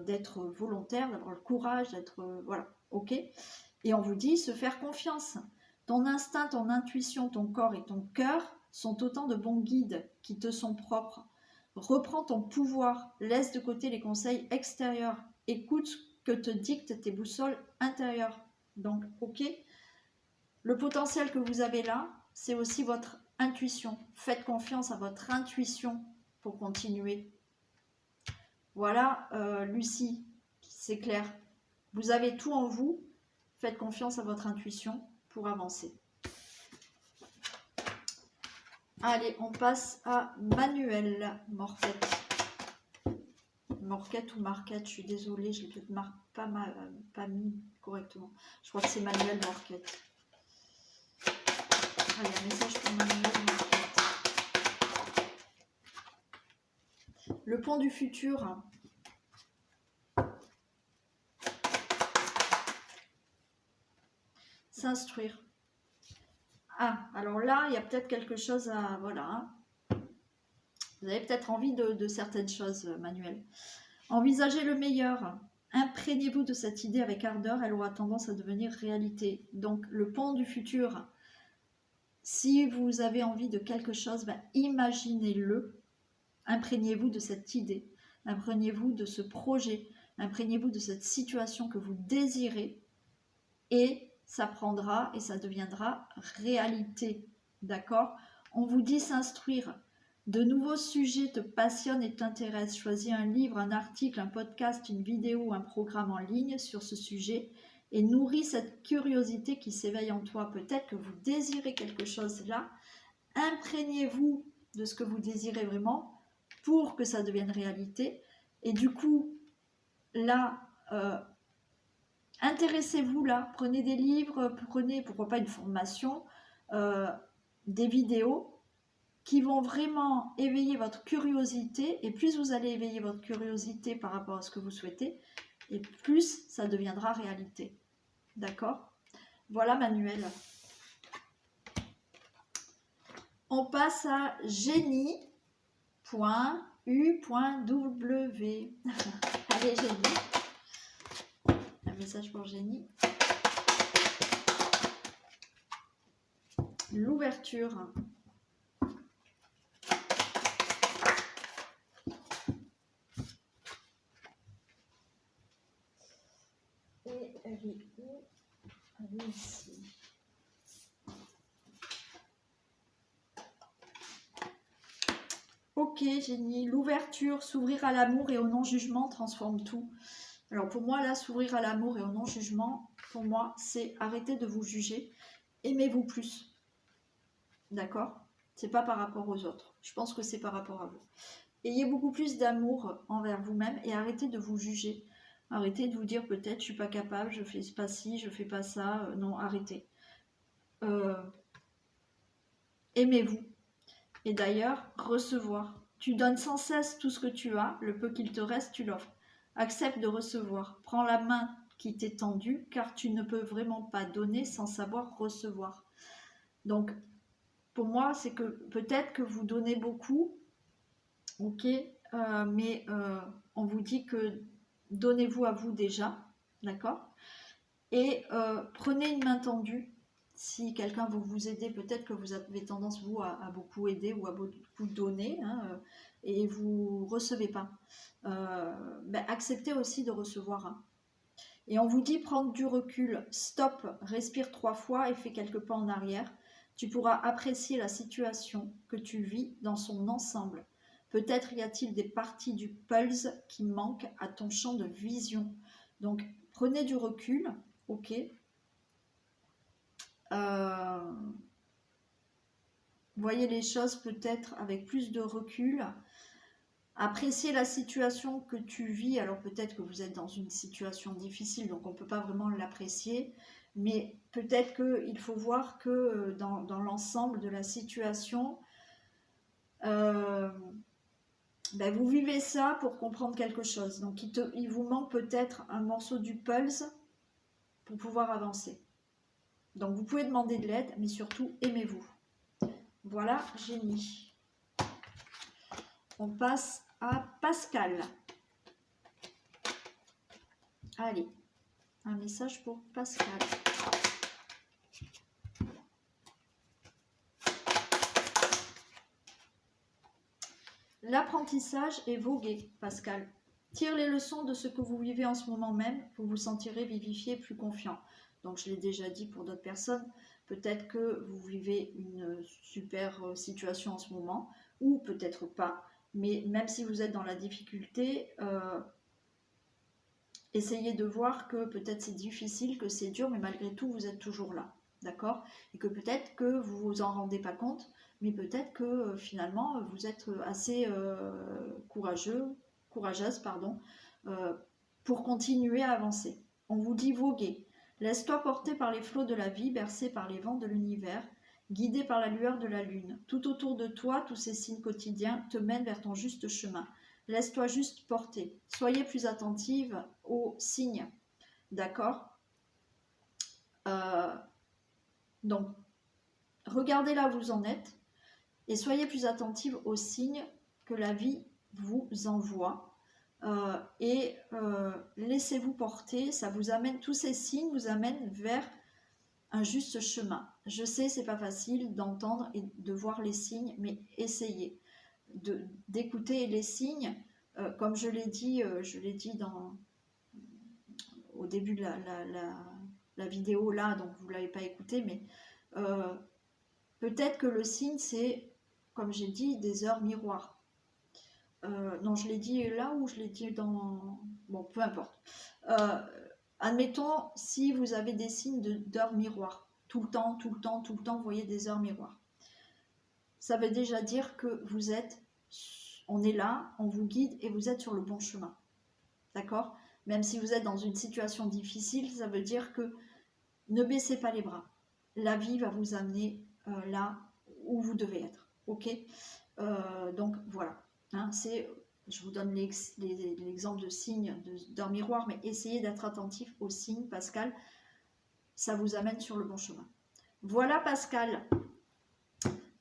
d'être volontaire, d'avoir le courage, d'être... voilà, ok. Et on vous dit se faire confiance. Ton instinct, ton intuition, ton corps et ton cœur sont autant de bons guides qui te sont propres. Reprends ton pouvoir, laisse de côté les conseils extérieurs, écoute ce que te dictent tes boussoles intérieures. Donc, ok, le potentiel que vous avez là, c'est aussi votre intuition. Faites confiance à votre intuition pour continuer. Voilà, Lucie, c'est clair. Vous avez tout en vous. Faites confiance à votre intuition pour avancer. Allez, on passe à Manuel Morquette. Morquette ou Marquette, je suis désolée, je l'ai peut-être pas mis correctement. Je crois que c'est Manuel Morquette. Allez, un message pour Manuel Morquette. Le pont du futur. S'instruire. Ah, alors là, il y a peut-être quelque chose à... Voilà. Hein. Vous avez peut-être envie de certaines choses, Manuel. Envisagez le meilleur. Imprégnez-vous de cette idée avec ardeur, elle aura tendance à devenir réalité. Donc, le pont du futur, si vous avez envie de quelque chose, ben, imaginez-le. Imprégnez-vous de cette idée. Imprégnez-vous de ce projet. Imprégnez-vous de cette situation que vous désirez. Et ça prendra et ça deviendra réalité. D'accord? On vous dit s'instruire. De nouveaux sujets te passionnent et t'intéressent. Choisis un livre, un article, un podcast, une vidéo, un programme en ligne sur ce sujet et nourris cette curiosité qui s'éveille en toi. Peut-être que vous désirez quelque chose là. Imprégnez-vous de ce que vous désirez vraiment pour que ça devienne réalité. Et du coup, là, intéressez-vous là. Prenez des livres, prenez pourquoi pas une formation, des vidéos qui vont vraiment éveiller votre curiosité, et plus vous allez éveiller votre curiosité par rapport à ce que vous souhaitez, et plus ça deviendra réalité. D'accord? Voilà Manuel. On passe à génie.u.w. Allez Génie. Un message pour Génie. L'ouverture. Et elle est où? Elle est ici. Ok, Génie. L'ouverture, s'ouvrir à l'amour et au non-jugement transforme tout. Alors pour moi, là, s'ouvrir à l'amour et au non-jugement, pour moi, c'est arrêter de vous juger. Aimez-vous plus. D'accord? C'est pas par rapport aux autres. Je pense que c'est par rapport à vous. Ayez beaucoup plus d'amour envers vous-même et arrêtez de vous juger. Arrêtez de vous dire peut-être je suis pas capable, je fais pas ci, je fais pas ça. Non, arrêtez. Aimez-vous. Et d'ailleurs, recevoir. Tu donnes sans cesse tout ce que tu as, le peu qu'il te reste, tu l'offres. Accepte de recevoir. Prends la main qui t'est tendue, car tu ne peux vraiment pas donner sans savoir recevoir. Donc, pour moi, c'est que peut-être que vous donnez beaucoup, ok, mais on vous dit que donnez-vous à vous déjà, d'accord, et prenez une main tendue. Si quelqu'un veut vous aider, peut-être que vous avez tendance, vous, à beaucoup aider ou à beaucoup donner, hein, et vous recevez pas. Ben, acceptez aussi de recevoir. Hein. Et on vous dit prendre du recul, stop, respire 3 fois et fais quelques pas en arrière. Tu pourras apprécier la situation que tu vis dans son ensemble. Peut-être y a-t-il des parties du pulse qui manquent à ton champ de vision. Donc prenez du recul, ok. Voyez les choses peut-être avec plus de recul. Apprécier la situation que tu vis. Alors peut-être que vous êtes dans une situation difficile, donc on ne peut pas vraiment l'apprécier, mais peut-être qu'il faut voir que dans l'ensemble de la situation, ben vous vivez ça pour comprendre quelque chose. Donc il vous manque peut-être un morceau du pulse pour pouvoir avancer. Donc vous pouvez demander de l'aide, mais surtout aimez-vous. Voilà, j'ai mis. On passe à Pascal. Allez, un message pour Pascal. L'apprentissage est vogué, Pascal. Tire les leçons de ce que vous vivez en ce moment même, vous vous sentirez vivifié, plus confiant. Donc je l'ai déjà dit pour d'autres personnes, peut-être que vous vivez une super situation en ce moment, ou peut-être pas, mais même si vous êtes dans la difficulté, essayez de voir que peut-être c'est difficile, que c'est dur, mais malgré tout vous êtes toujours là, d'accord? Et que peut-être que vous vous en rendez pas compte, mais peut-être que finalement vous êtes assez courageuse, pardon, pour continuer à avancer. On vous dit voguer. Laisse-toi porter par les flots de la vie, bercé par les vents de l'univers, guidé par la lueur de la lune. Tout autour de toi, tous ces signes quotidiens te mènent vers ton juste chemin. Laisse-toi juste porter. Soyez plus attentive aux signes. D'accord? Donc, regardez là où vous en êtes et soyez plus attentive aux signes que la vie vous envoie. Laissez-vous porter. Ça vous amène, tous ces signes vous amènent vers un juste chemin. Je sais, c'est pas facile d'entendre et de voir les signes, mais essayez d'écouter les signes. Comme je l'ai dit au début de la vidéo là, donc vous ne l'avez pas écouté, mais peut-être que le signe c'est, comme j'ai dit, des heures miroirs. Non, je l'ai dit là ou je l'ai dit dans... Bon, peu importe. Admettons, si vous avez des signes d'heures miroirs, tout le temps, vous voyez des heures miroirs. Ça veut déjà dire que vous êtes, on est là, on vous guide et vous êtes sur le bon chemin. D'accord? Même si vous êtes dans une situation difficile, ça veut dire que ne baissez pas les bras. La vie va vous amener là où vous devez être. Ok? Donc voilà. Hein, je vous donne l'exemple de signes d'un miroir, mais essayez d'être attentif aux signes, Pascal. Ça vous amène sur le bon chemin. Voilà, Pascal.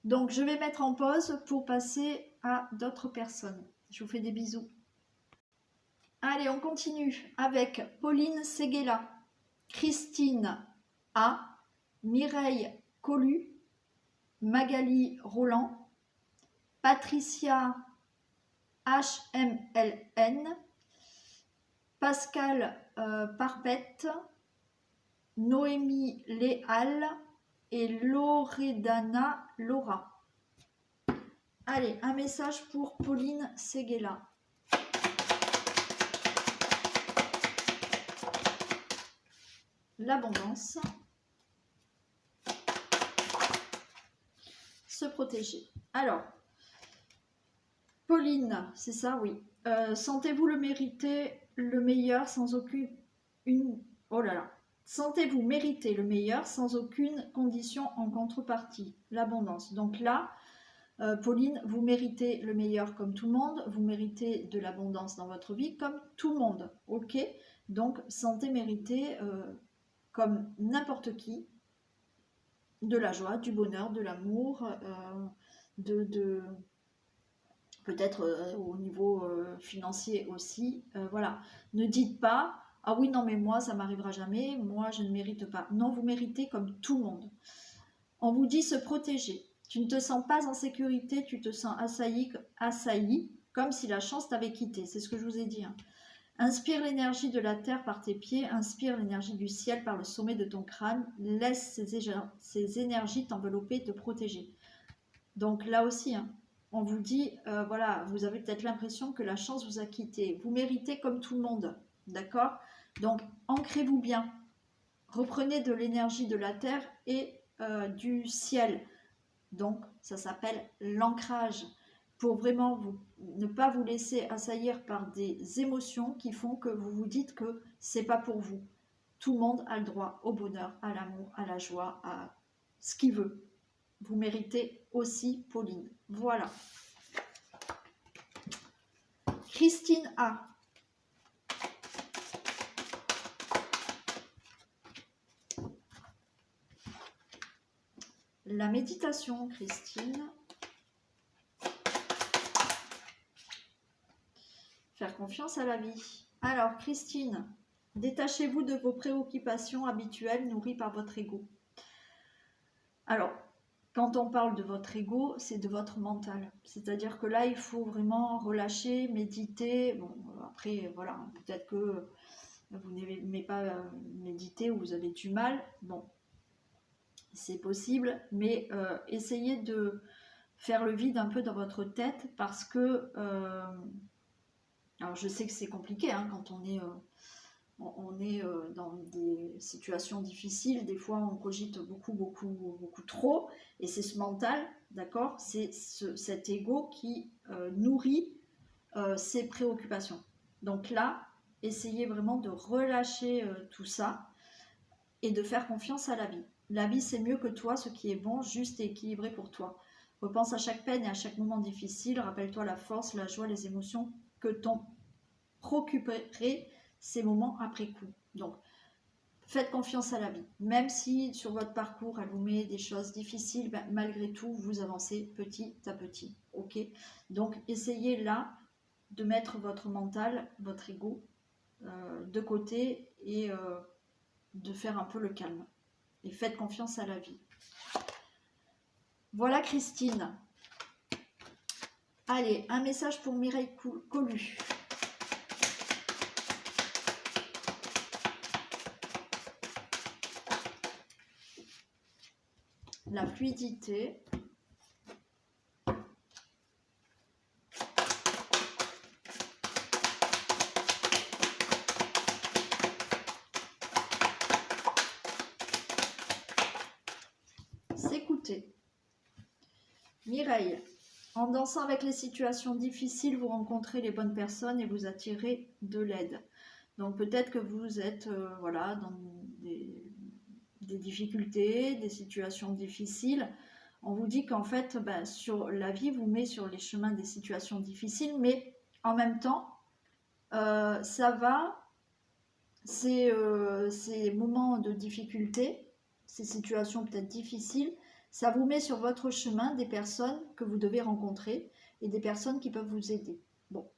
Donc, je vais mettre en pause pour passer à d'autres personnes. Je vous fais des bisous. Allez, on continue avec Pauline Seguela, Christine A, Mireille Collu, Magali Roland, Patricia HMLN, Pascal Parpette, Noémie Léal et Loredana Laura. Allez, un message pour Pauline Seguela. L'abondance. Se protéger. Alors, Pauline, c'est ça, oui. Sentez-vous le mériter le meilleur sans aucune... Oh là là. Sentez-vous mériter le meilleur sans aucune condition en contrepartie. L'abondance. Donc là, Pauline, vous méritez le meilleur comme tout le monde. Vous méritez de l'abondance dans votre vie comme tout le monde. Ok? Donc, sentez mériter comme n'importe qui de la joie, du bonheur, de l'amour, peut-être au niveau financier aussi. Voilà, ne dites pas « Ah oui, non, mais moi, ça m'arrivera jamais, moi, je ne mérite pas ». Non, vous méritez comme tout le monde. On vous dit se protéger. Tu ne te sens pas en sécurité, tu te sens assailli comme si la chance t'avait quitté. C'est ce que je vous ai dit. Hein. Inspire l'énergie de la terre par tes pieds, inspire l'énergie du ciel par le sommet de ton crâne, laisse ces énergies t'envelopper, te protéger. Donc là aussi, hein, on vous dit, voilà, vous avez peut-être l'impression que la chance vous a quitté. Vous méritez comme tout le monde, d'accord? Donc ancrez-vous bien, reprenez de l'énergie de la terre et du ciel. Donc ça s'appelle l'ancrage. Pour vraiment ne pas vous laisser assaillir par des émotions qui font que vous vous dites que c'est pas pour vous. Tout le monde a le droit au bonheur, à l'amour, à la joie, à ce qu'il veut. Vous méritez aussi Pauline. Voilà. Christine A. La méditation, Christine. Faire confiance à la vie. Alors, Christine, détachez-vous de vos préoccupations habituelles nourries par votre ego. Alors, quand on parle de votre ego, c'est de votre mental. C'est-à-dire que là, il faut vraiment relâcher, méditer. Bon, après, voilà, peut-être que vous n'aimez pas méditer ou vous avez du mal. Bon, c'est possible, mais essayez de faire le vide un peu dans votre tête parce que... alors, je sais que c'est compliqué hein, quand on est dans des situations difficiles, des fois on cogite beaucoup trop, et c'est ce mental, d'accord, c'est cet ego qui nourrit ses préoccupations. Donc là, essayez vraiment de relâcher tout ça et de faire confiance à la vie. La vie, c'est mieux que toi, ce qui est bon, juste et équilibré pour toi. Repense à chaque peine et à chaque moment difficile, rappelle-toi la force, la joie, les émotions que t'ont procuré ces moments après coup. Donc, faites confiance à la vie. Même si sur votre parcours, elle vous met des choses difficiles, ben, malgré tout, vous avancez petit à petit. Ok? Donc, essayez là de mettre votre mental, votre ego de côté et de faire un peu le calme. Et faites confiance à la vie. Voilà Christine. Allez, un message pour Mireille Colu. La fluidité. S'écouter. Mireille, en dansant avec les situations difficiles, vous rencontrez les bonnes personnes et vous attirez de l'aide. Donc peut-être que vous êtes voilà, dans des difficultés, des situations difficiles. On vous dit qu'en fait, ben, sur la vie vous met sur les chemins des situations difficiles, mais en même temps, ça va, ces moments de difficulté, ces situations peut-être difficiles, ça vous met sur votre chemin des personnes que vous devez rencontrer et des personnes qui peuvent vous aider. Bon,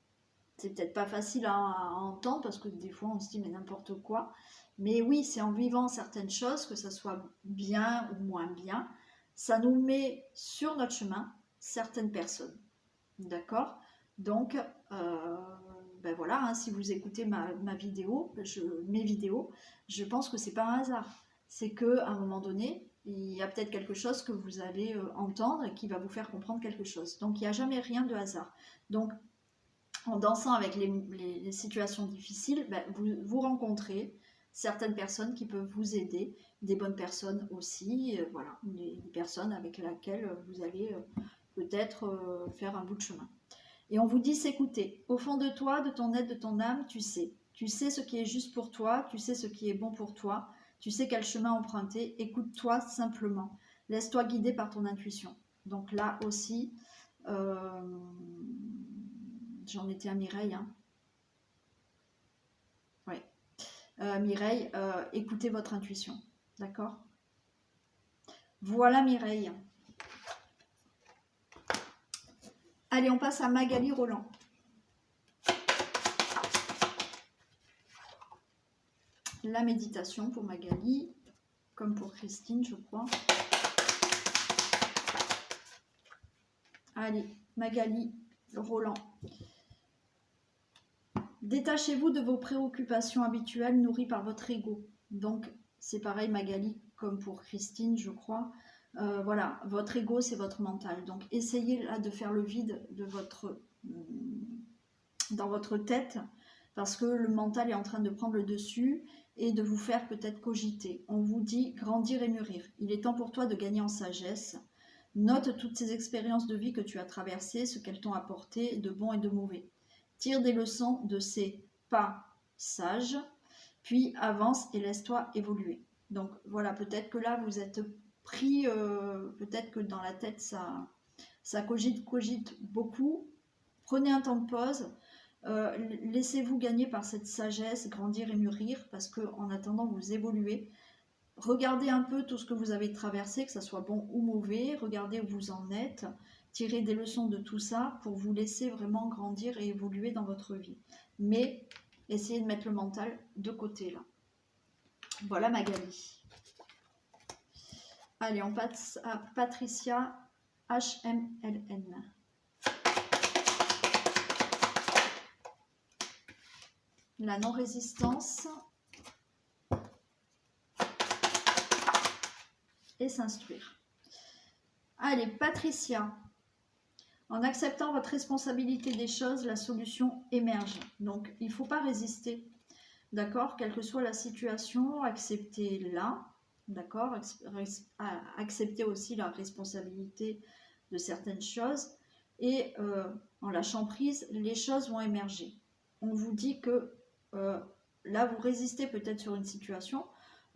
c'est peut-être pas facile à entendre parce que des fois on se dit mais n'importe quoi. Mais oui, c'est en vivant certaines choses, que ça soit bien ou moins bien, ça nous met sur notre chemin certaines personnes. D'accord? Donc, ben voilà, hein, si vous écoutez ma vidéo, mes vidéos, je pense que c'est pas un hasard. C'est qu'à un moment donné, il y a peut-être quelque chose que vous allez entendre et qui va vous faire comprendre quelque chose. Donc, il n'y a jamais rien de hasard. Donc, en dansant avec les situations difficiles, ben, vous rencontrez certaines personnes qui peuvent vous aider, des bonnes personnes aussi, voilà, des personnes avec lesquelles vous allez peut-être faire un bout de chemin. Et on vous dit s'écouter. Au fond de toi, de ton être, de ton âme, tu sais. Tu sais ce qui est juste pour toi, tu sais ce qui est bon pour toi, tu sais quel chemin emprunter. Écoute-toi simplement. Laisse-toi guider par ton intuition. Donc là aussi, j'en étais à Mireille. Hein. Ouais. Mireille, écoutez votre intuition. D'accord? Voilà Mireille. Allez, on passe à Magali Roland. La méditation pour Magali, comme pour Christine, je crois. Allez, Magali Roland. Détachez-vous de vos préoccupations habituelles nourries par votre ego. Donc, c'est pareil, Magali, comme pour Christine, je crois. Voilà, votre ego, c'est votre mental. Donc, essayez là de faire le vide de dans votre tête, parce que le mental est en train de prendre le dessus et de vous faire peut-être cogiter. On vous dit grandir et mûrir. Il est temps pour toi de gagner en sagesse. Note toutes ces expériences de vie que tu as traversées, ce qu'elles t'ont apporté de bon et de mauvais. Tire des leçons de ces passages, puis avance et laisse-toi évoluer. Donc voilà, peut-être que là vous êtes pris, peut-être que dans la tête ça cogite beaucoup. Prenez un temps de pause, laissez-vous gagner par cette sagesse, grandir et mûrir, parce qu'en attendant vous évoluez. Regardez un peu tout ce que vous avez traversé, que ce soit bon ou mauvais, regardez où vous en êtes, tirez des leçons de tout ça pour vous laisser vraiment grandir et évoluer dans votre vie. Mais essayez de mettre le mental de côté là. Voilà Magali. Allez, on passe à Patricia HMLN. La non-résistance et s'instruire. Allez, Patricia. En acceptant votre responsabilité des choses, la solution émerge. Donc, il ne faut pas résister. D'accord? Quelle que soit la situation, acceptez-la. D'accord? Acceptez aussi la responsabilité de certaines choses. Et en lâchant prise, les choses vont émerger. On vous dit que là, vous résistez peut-être sur une situation.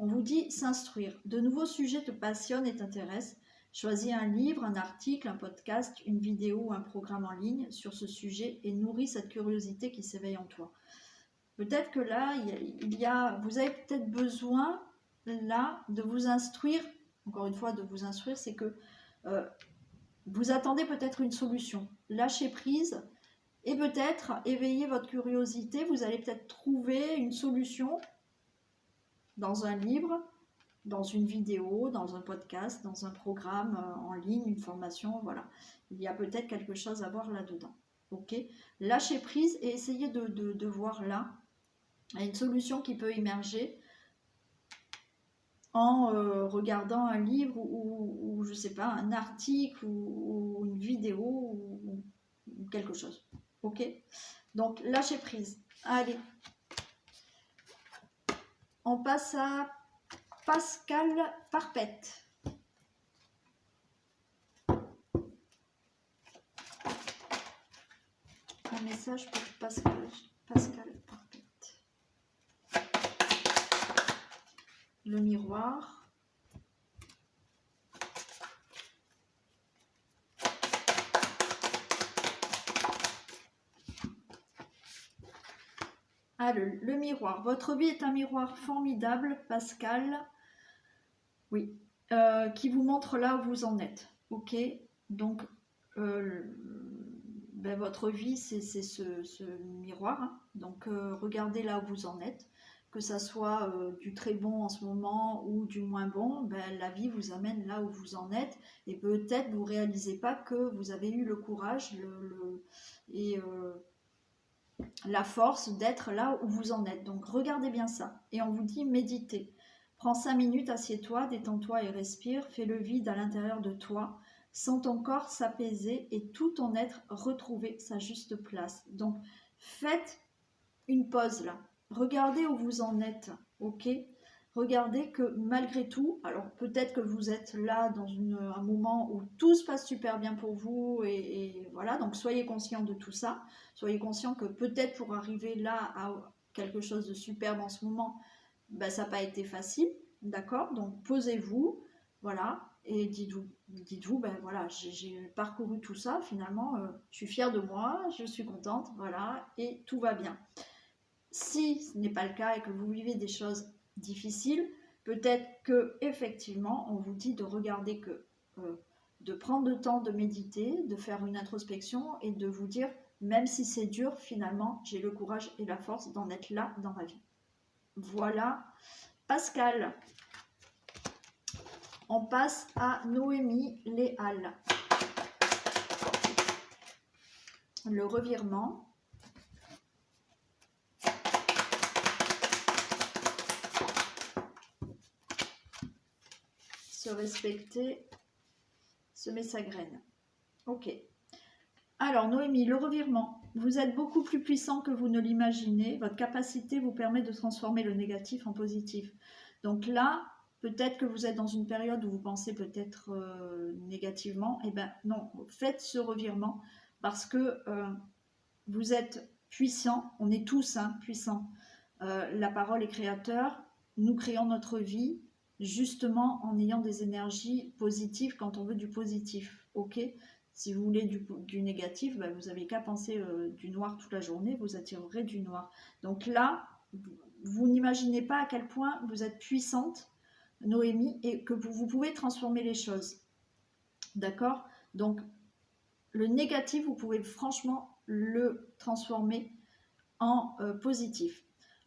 On vous dit s'instruire. De nouveaux sujets te passionnent et t'intéressent. Choisis un livre, un article, un podcast, une vidéo ou un programme en ligne sur ce sujet et nourris cette curiosité qui s'éveille en toi. Peut-être que là, vous avez peut-être besoin là de vous instruire. Encore une fois, de vous instruire, c'est que vous attendez peut-être une solution. Lâchez prise et peut-être éveiller votre curiosité. Vous allez peut-être trouver une solution dans un livre, dans une vidéo, dans un podcast, dans un programme en ligne, une formation, voilà. Il y a peut-être quelque chose à voir là-dedans. Ok? Lâchez prise et essayez de voir là une solution qui peut émerger en regardant un livre ou je sais pas, un article ou une vidéo ou quelque chose. Ok? Donc lâchez prise. Allez. On passe à Pascal Parpette. Un message pour Pascal Parpette. Le miroir. Ah, le miroir. Votre vie est un miroir formidable, Pascal. Oui. Qui vous montre là où vous en êtes. Ok? Donc, votre vie, c'est ce miroir. Hein. Donc, regardez là où vous en êtes. Que ça soit du très bon en ce moment ou du moins bon, la vie vous amène là où vous en êtes. Et peut-être vous ne réalisez pas que vous avez eu le courage et la force d'être là où vous en êtes. Donc, regardez bien ça. Et on vous dit méditez. Prends 5 minutes, assieds-toi, détends-toi et respire. Fais le vide à l'intérieur de toi. Sens ton corps s'apaiser et tout ton être retrouver sa juste place. Donc, faites une pause là. Regardez où vous en êtes, ok? Regardez que malgré tout, alors peut-être que vous êtes là dans un moment où tout se passe super bien pour vous et voilà, donc soyez conscient de tout ça. Soyez conscient que peut-être pour arriver là à quelque chose de superbe en ce moment, ça n'a pas été facile, d'accord? Donc posez-vous, voilà, et dites-vous, voilà, j'ai parcouru tout ça, finalement, je suis fière de moi, je suis contente, voilà, et tout va bien. Si ce n'est pas le cas et que vous vivez des choses difficiles, peut-être que effectivement, on vous dit de regarder que de prendre le temps de méditer, de faire une introspection et de vous dire, même si c'est dur, finalement, j'ai le courage et la force d'en être là dans ma vie. Voilà. Pascal. On passe à Noémie Léal. Le revirement. Se respecter, semer sa graine. Ok. Alors Noémie, le revirement. Vous êtes beaucoup plus puissant que vous ne l'imaginez. Votre capacité vous permet de transformer le négatif en positif. Donc là, peut-être que vous êtes dans une période où vous pensez peut-être négativement. Eh bien non, faites ce revirement parce que vous êtes puissant. On est tous puissants. La parole est créateur. Nous créons notre vie justement en ayant des énergies positives quand on veut du positif. Ok ? Si vous voulez du négatif, ben vous n'avez qu'à penser du noir toute la journée, vous attirerez du noir. Donc là, vous n'imaginez pas à quel point vous êtes puissante, Noémie, et que vous pouvez transformer les choses. D'accord ? Donc, le négatif, vous pouvez franchement le transformer en positif.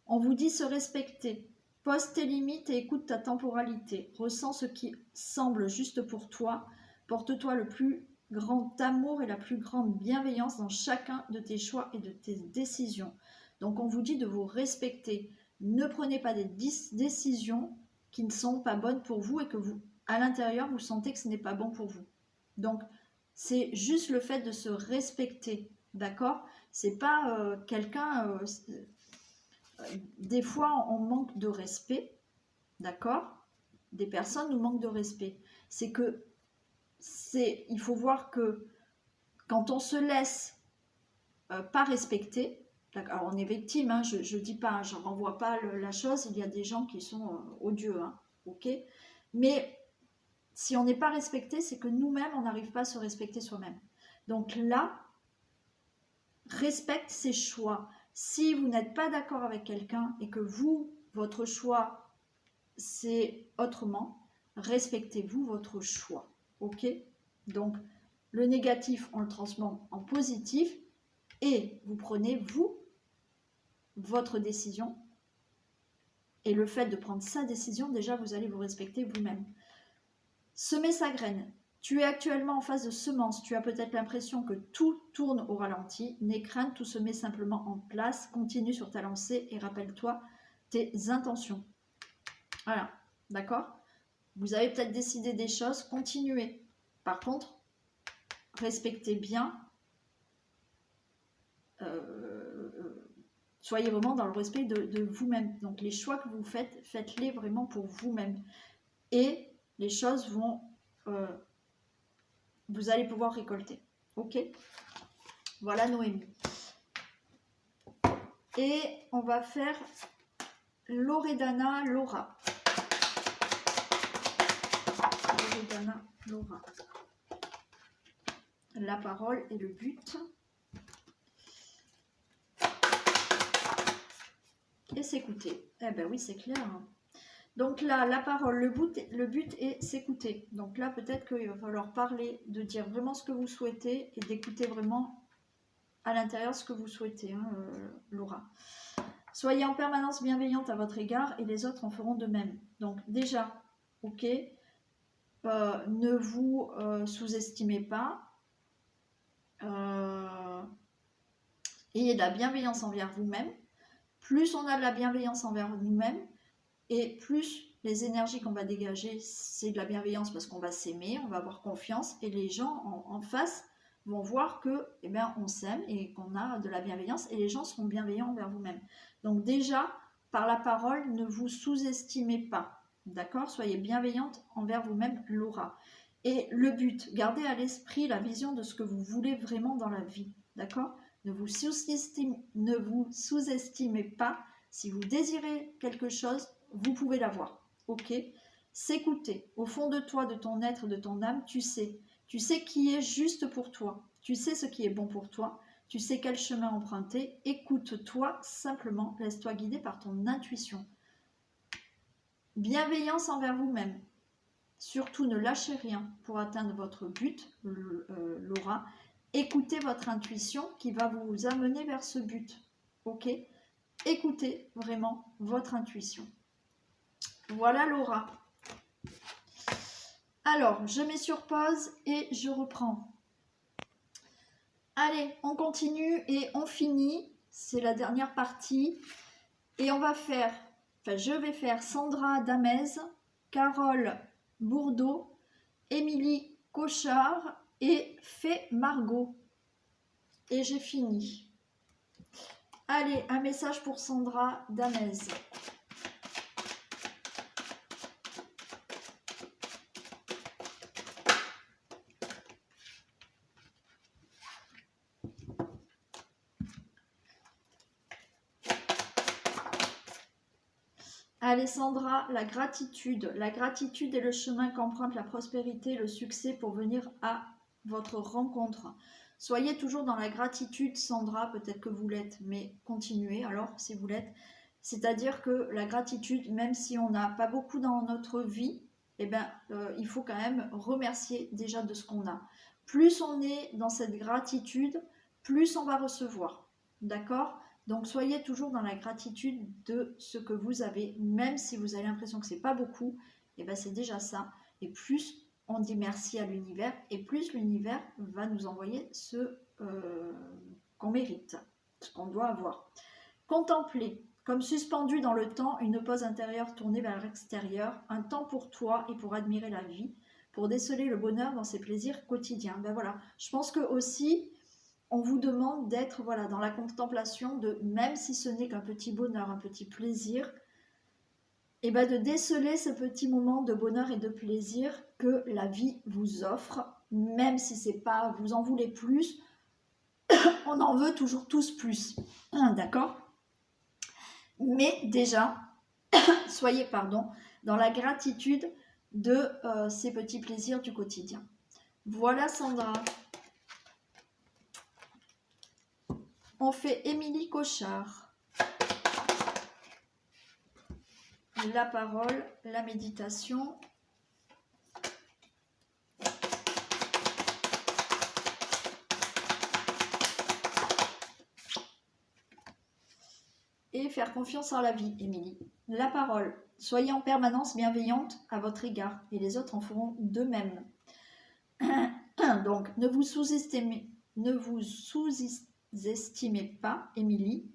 On vous dit se respecter. Pose tes limites et écoute ta temporalité. Ressens ce qui semble juste pour toi. Porte-toi le plus grand amour et la plus grande bienveillance dans chacun de tes choix et de tes décisions. Donc on vous dit de vous respecter. Ne prenez pas des décisions qui ne sont pas bonnes pour vous et que vous, à l'intérieur, vous sentez que ce n'est pas bon pour vous. Donc c'est juste le fait de se respecter, d'accord ? C'est pas quelqu'un... des fois, on manque de respect, d'accord ? Des personnes nous manquent de respect. Il faut voir que quand on se laisse pas respecter, alors on est victime, je dis pas, je renvoie pas la chose, il y a des gens qui sont odieux, ok ? Mais si on n'est pas respecté, c'est que nous-mêmes, on n'arrive pas à se respecter soi-même. Donc là, respecte ses choix. Si vous n'êtes pas d'accord avec quelqu'un et que votre choix, c'est autrement, respectez-vous votre choix. Ok ? Donc, le négatif, on le transforme en positif et vous prenez, votre décision. Et le fait de prendre sa décision, déjà, vous allez vous respecter vous-même. Semer sa graine. Tu es actuellement en phase de semence. Tu as peut-être l'impression que tout tourne au ralenti. N'aie crainte, tout se met simplement en place. Continue sur ta lancée et rappelle-toi tes intentions. Voilà, d'accord ? Vous avez peut-être décidé des choses, continuez. Par contre, respectez bien. Soyez vraiment dans le respect de vous-même. Donc les choix que vous faites, faites-les vraiment pour vous-même. Et les choses vont... vous allez pouvoir récolter. Ok ? Voilà Noémie. Et on va faire Loredana Laura. Loredana Laura. La parole et le but. Et s'écouter. Eh ben oui, c'est clair. Donc là, la parole, le but est s'écouter. Donc là, peut-être qu'il va falloir parler, de dire vraiment ce que vous souhaitez et d'écouter vraiment à l'intérieur ce que vous souhaitez, Laura. Soyez en permanence bienveillante à votre égard et les autres en feront de même. Donc déjà, ok, ne vous sous-estimez pas. Ayez de la bienveillance envers vous-même. Plus on a de la bienveillance envers nous-mêmes, et plus les énergies qu'on va dégager, c'est de la bienveillance parce qu'on va s'aimer, on va avoir confiance, et les gens en face vont voir que, eh bien, on s'aime et qu'on a de la bienveillance, et les gens seront bienveillants envers vous-même. Donc déjà, par la parole, ne vous sous-estimez pas, d'accord ? Soyez bienveillante envers vous-même, Laura. Et le but, gardez à l'esprit la vision de ce que vous voulez vraiment dans la vie, d'accord ? Ne vous sous-estimez pas. Si vous désirez quelque chose, vous pouvez l'avoir, ok ? S'écouter. Au fond de toi, de ton être, de ton âme, tu sais qui est juste pour toi. Tu sais ce qui est bon pour toi. Tu sais quel chemin emprunter. Écoute-toi simplement. Laisse-toi guider par ton intuition. Bienveillance envers vous-même. Surtout, ne lâchez rien pour atteindre votre but, Laura. Écoutez votre intuition qui va vous amener vers ce but. Ok? Écoutez vraiment votre intuition. Voilà, Laura. Alors, je mets sur pause et je reprends. Allez, on continue et on finit. C'est la dernière partie. Et on va faire, je vais faire Sandra Damez, Carole Bourdeau, Émilie Cochard et Fée Margot. Et j'ai fini. Allez, un message pour Sandra Damez. Alessandra, la gratitude. La gratitude est le chemin qu'emprunte la prospérité et le succès pour venir à votre rencontre. Soyez toujours dans la gratitude, Sandra, peut-être que vous l'êtes, mais continuez alors si vous l'êtes. C'est-à-dire que la gratitude, même si on n'a pas beaucoup dans notre vie, eh ben, il faut quand même remercier déjà de ce qu'on a. Plus on est dans cette gratitude, plus on va recevoir. D'accord ? Donc, soyez toujours dans la gratitude de ce que vous avez, même si vous avez l'impression que ce n'est pas beaucoup, et ben c'est déjà ça. Et plus on dit merci à l'univers, et plus l'univers va nous envoyer ce qu'on mérite, ce qu'on doit avoir. Contempler, comme suspendu dans le temps, une pause intérieure tournée vers l'extérieur, un temps pour toi et pour admirer la vie, pour déceler le bonheur dans ses plaisirs quotidiens. Ben voilà, je pense que aussi, on vous demande d'être voilà, dans la contemplation de, même si ce n'est qu'un petit bonheur, un petit plaisir, et ben de déceler ce petit moment de bonheur et de plaisir que la vie vous offre, même si c'est pas, vous en voulez plus, on en veut toujours tous plus, d'accord? Mais déjà, soyez dans la gratitude de ces petits plaisirs du quotidien. Voilà Sandra. On fait Émilie Cochard. La parole, la méditation. Et faire confiance en la vie, Émilie. La parole, soyez en permanence bienveillante à votre égard et les autres en feront de même. Donc, ne vous sous-estimez pas, Émilie.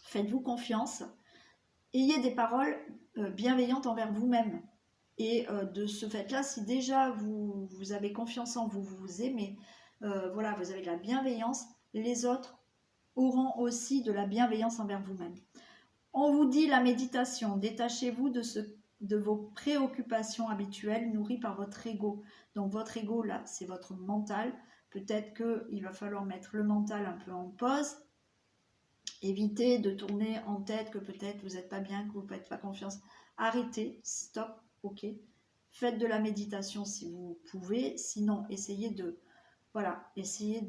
Faites-vous confiance. Ayez des paroles bienveillantes envers vous-même. Et de ce fait-là, si déjà vous avez confiance en vous, vous aimez, voilà, vous avez de la bienveillance, les autres auront aussi de la bienveillance envers vous-même. On vous dit la méditation, détachez-vous de vos préoccupations habituelles nourries par votre ego. Donc votre ego, là, c'est votre mental. Peut-être qu'il va falloir mettre le mental un peu en pause. Évitez de tourner en tête que peut-être vous n'êtes pas bien, que vous ne faites pas confiance. Arrêtez, stop, ok. Faites de la méditation si vous pouvez. Sinon, essayez de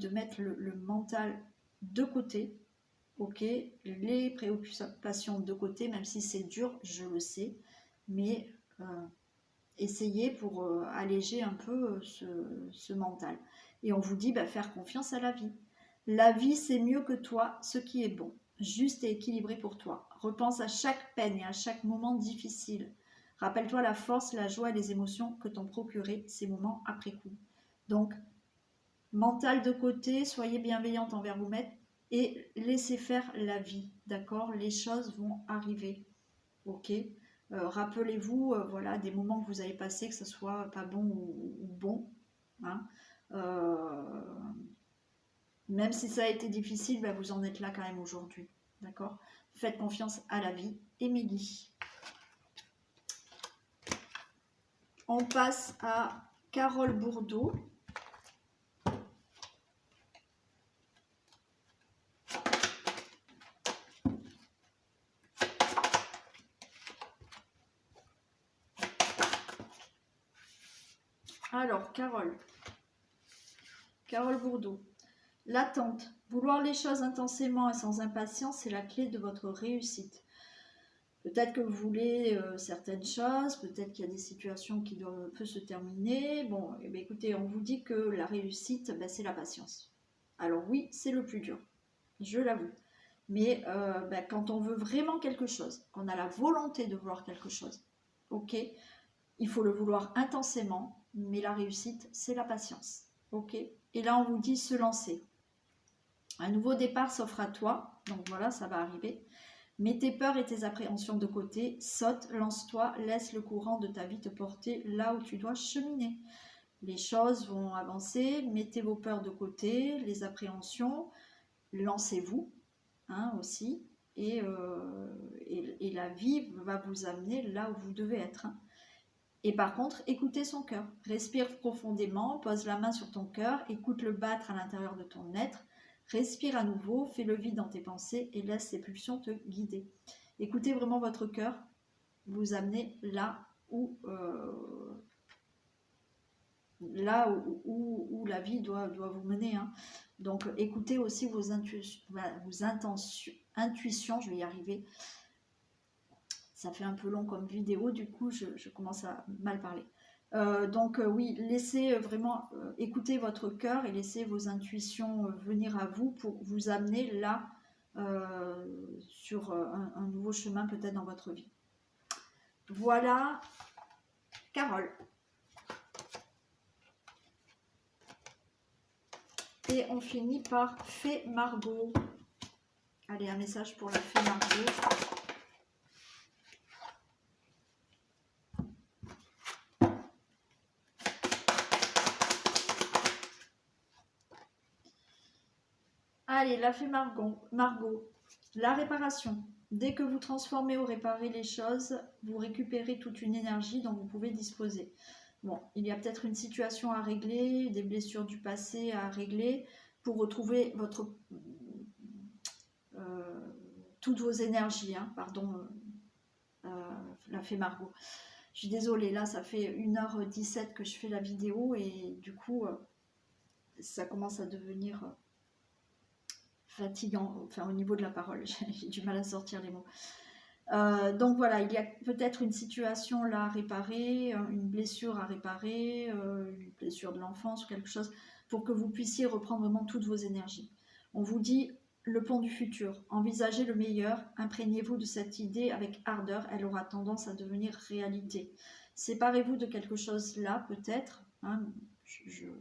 mettre le mental de côté. Ok, les préoccupations de côté, même si c'est dur, je le sais, mais essayez pour alléger un peu ce mental. Et on vous dit faire confiance à la vie. La vie, c'est mieux que toi, ce qui est bon, juste et équilibré pour toi. Repense à chaque peine et à chaque moment difficile. Rappelle-toi la force, la joie et les émotions que t'ont procuré ces moments après coup. Donc, mental de côté, soyez bienveillante envers vous-même et laissez faire la vie, d'accord? Les choses vont arriver, ok? Rappelez-vous, voilà, des moments que vous avez passés, que ce soit pas bon ou bon, hein? Même si ça a été difficile, vous en êtes là quand même aujourd'hui, d'accord? Faites confiance à la vie. Émilie. On passe à Carole Bourdeau. Alors, Carole Bourdeau. L'attente. Vouloir les choses intensément et sans impatience, c'est la clé de votre réussite. Peut-être que vous voulez certaines choses, peut-être qu'il y a des situations qui peuvent se terminer. Bon, eh bien, écoutez, on vous dit que la réussite, ben, c'est la patience. Alors oui, c'est le plus dur, je l'avoue. Mais ben, quand on veut vraiment quelque chose, qu'on a la volonté de vouloir quelque chose, ok, il faut le vouloir intensément, mais la réussite, c'est la patience. Ok. Et là, on vous dit se lancer. Un nouveau départ s'offre à toi. Donc voilà, ça va arriver. Mets tes peurs et tes appréhensions de côté. Saute, lance-toi, laisse le courant de ta vie te porter là où tu dois cheminer. Les choses vont avancer. Mettez vos peurs de côté, les appréhensions. Lancez-vous aussi. Et la vie va vous amener là où vous devez être. Et par contre, écoutez son cœur. Respire profondément, pose la main sur ton cœur, écoute-le battre à l'intérieur de ton être. Respire à nouveau, fais le vide dans tes pensées et laisse ces pulsions te guider. Écoutez vraiment votre cœur, vous amener là où la vie doit vous mener. Donc écoutez aussi vos intuitions, je vais y arriver. Ça fait un peu long comme vidéo, du coup je commence à mal parler. Donc oui, laissez vraiment écouter votre cœur et laissez vos intuitions venir à vous pour vous amener là sur un nouveau chemin peut-être dans votre vie. Voilà, Carole. Et on finit par Fée Margot. Allez, un message pour la Fée Margot. Allez, la Fée Margot. La réparation. Dès que vous transformez ou réparez les choses, vous récupérez toute une énergie dont vous pouvez disposer. Bon, il y a peut-être une situation à régler, des blessures du passé à régler pour retrouver toutes vos énergies. La Fée Margot. Je suis désolée, là ça fait 1h17 que je fais la vidéo et du coup ça commence à devenir fatigant, enfin au niveau de la parole, j'ai du mal à sortir les mots. Donc voilà, il y a peut-être une situation là à réparer, une blessure à réparer, une blessure de l'enfance ou quelque chose, pour que vous puissiez reprendre vraiment toutes vos énergies. On vous dit le pont du futur, envisagez le meilleur, imprégnez-vous de cette idée avec ardeur, elle aura tendance à devenir réalité. Séparez-vous de quelque chose là peut-être,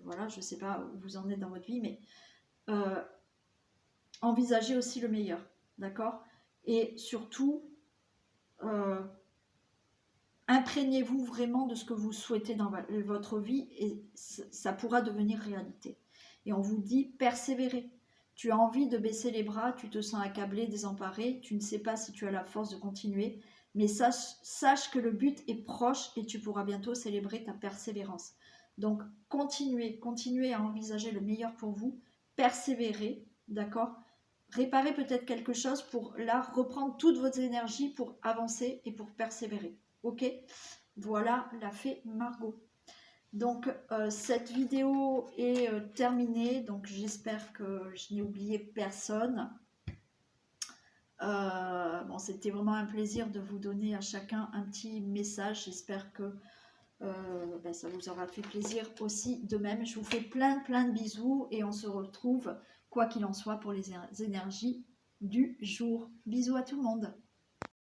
voilà, je ne sais pas où vous en êtes dans votre vie, mais envisagez aussi le meilleur, d'accord? Et surtout, imprégnez-vous vraiment de ce que vous souhaitez dans votre vie et ça pourra devenir réalité. Et on vous dit, persévérez. Tu as envie de baisser les bras, tu te sens accablé, désemparé, tu ne sais pas si tu as la force de continuer, mais sache que le but est proche et tu pourras bientôt célébrer ta persévérance. Donc, continuez à envisager le meilleur pour vous, persévérez, d'accord? Réparez peut-être quelque chose pour là reprendre toutes vos énergies pour avancer et pour persévérer. Ok, voilà la Fée Margot. Donc cette vidéo est terminée, donc j'espère que je n'ai oublié personne. Bon, c'était vraiment un plaisir de vous donner à chacun un petit message. J'espère que ça vous aura fait plaisir aussi de même. Je vous fais plein de bisous et on se retrouve quoi qu'il en soit pour les énergies du jour. Bisous à tout le monde.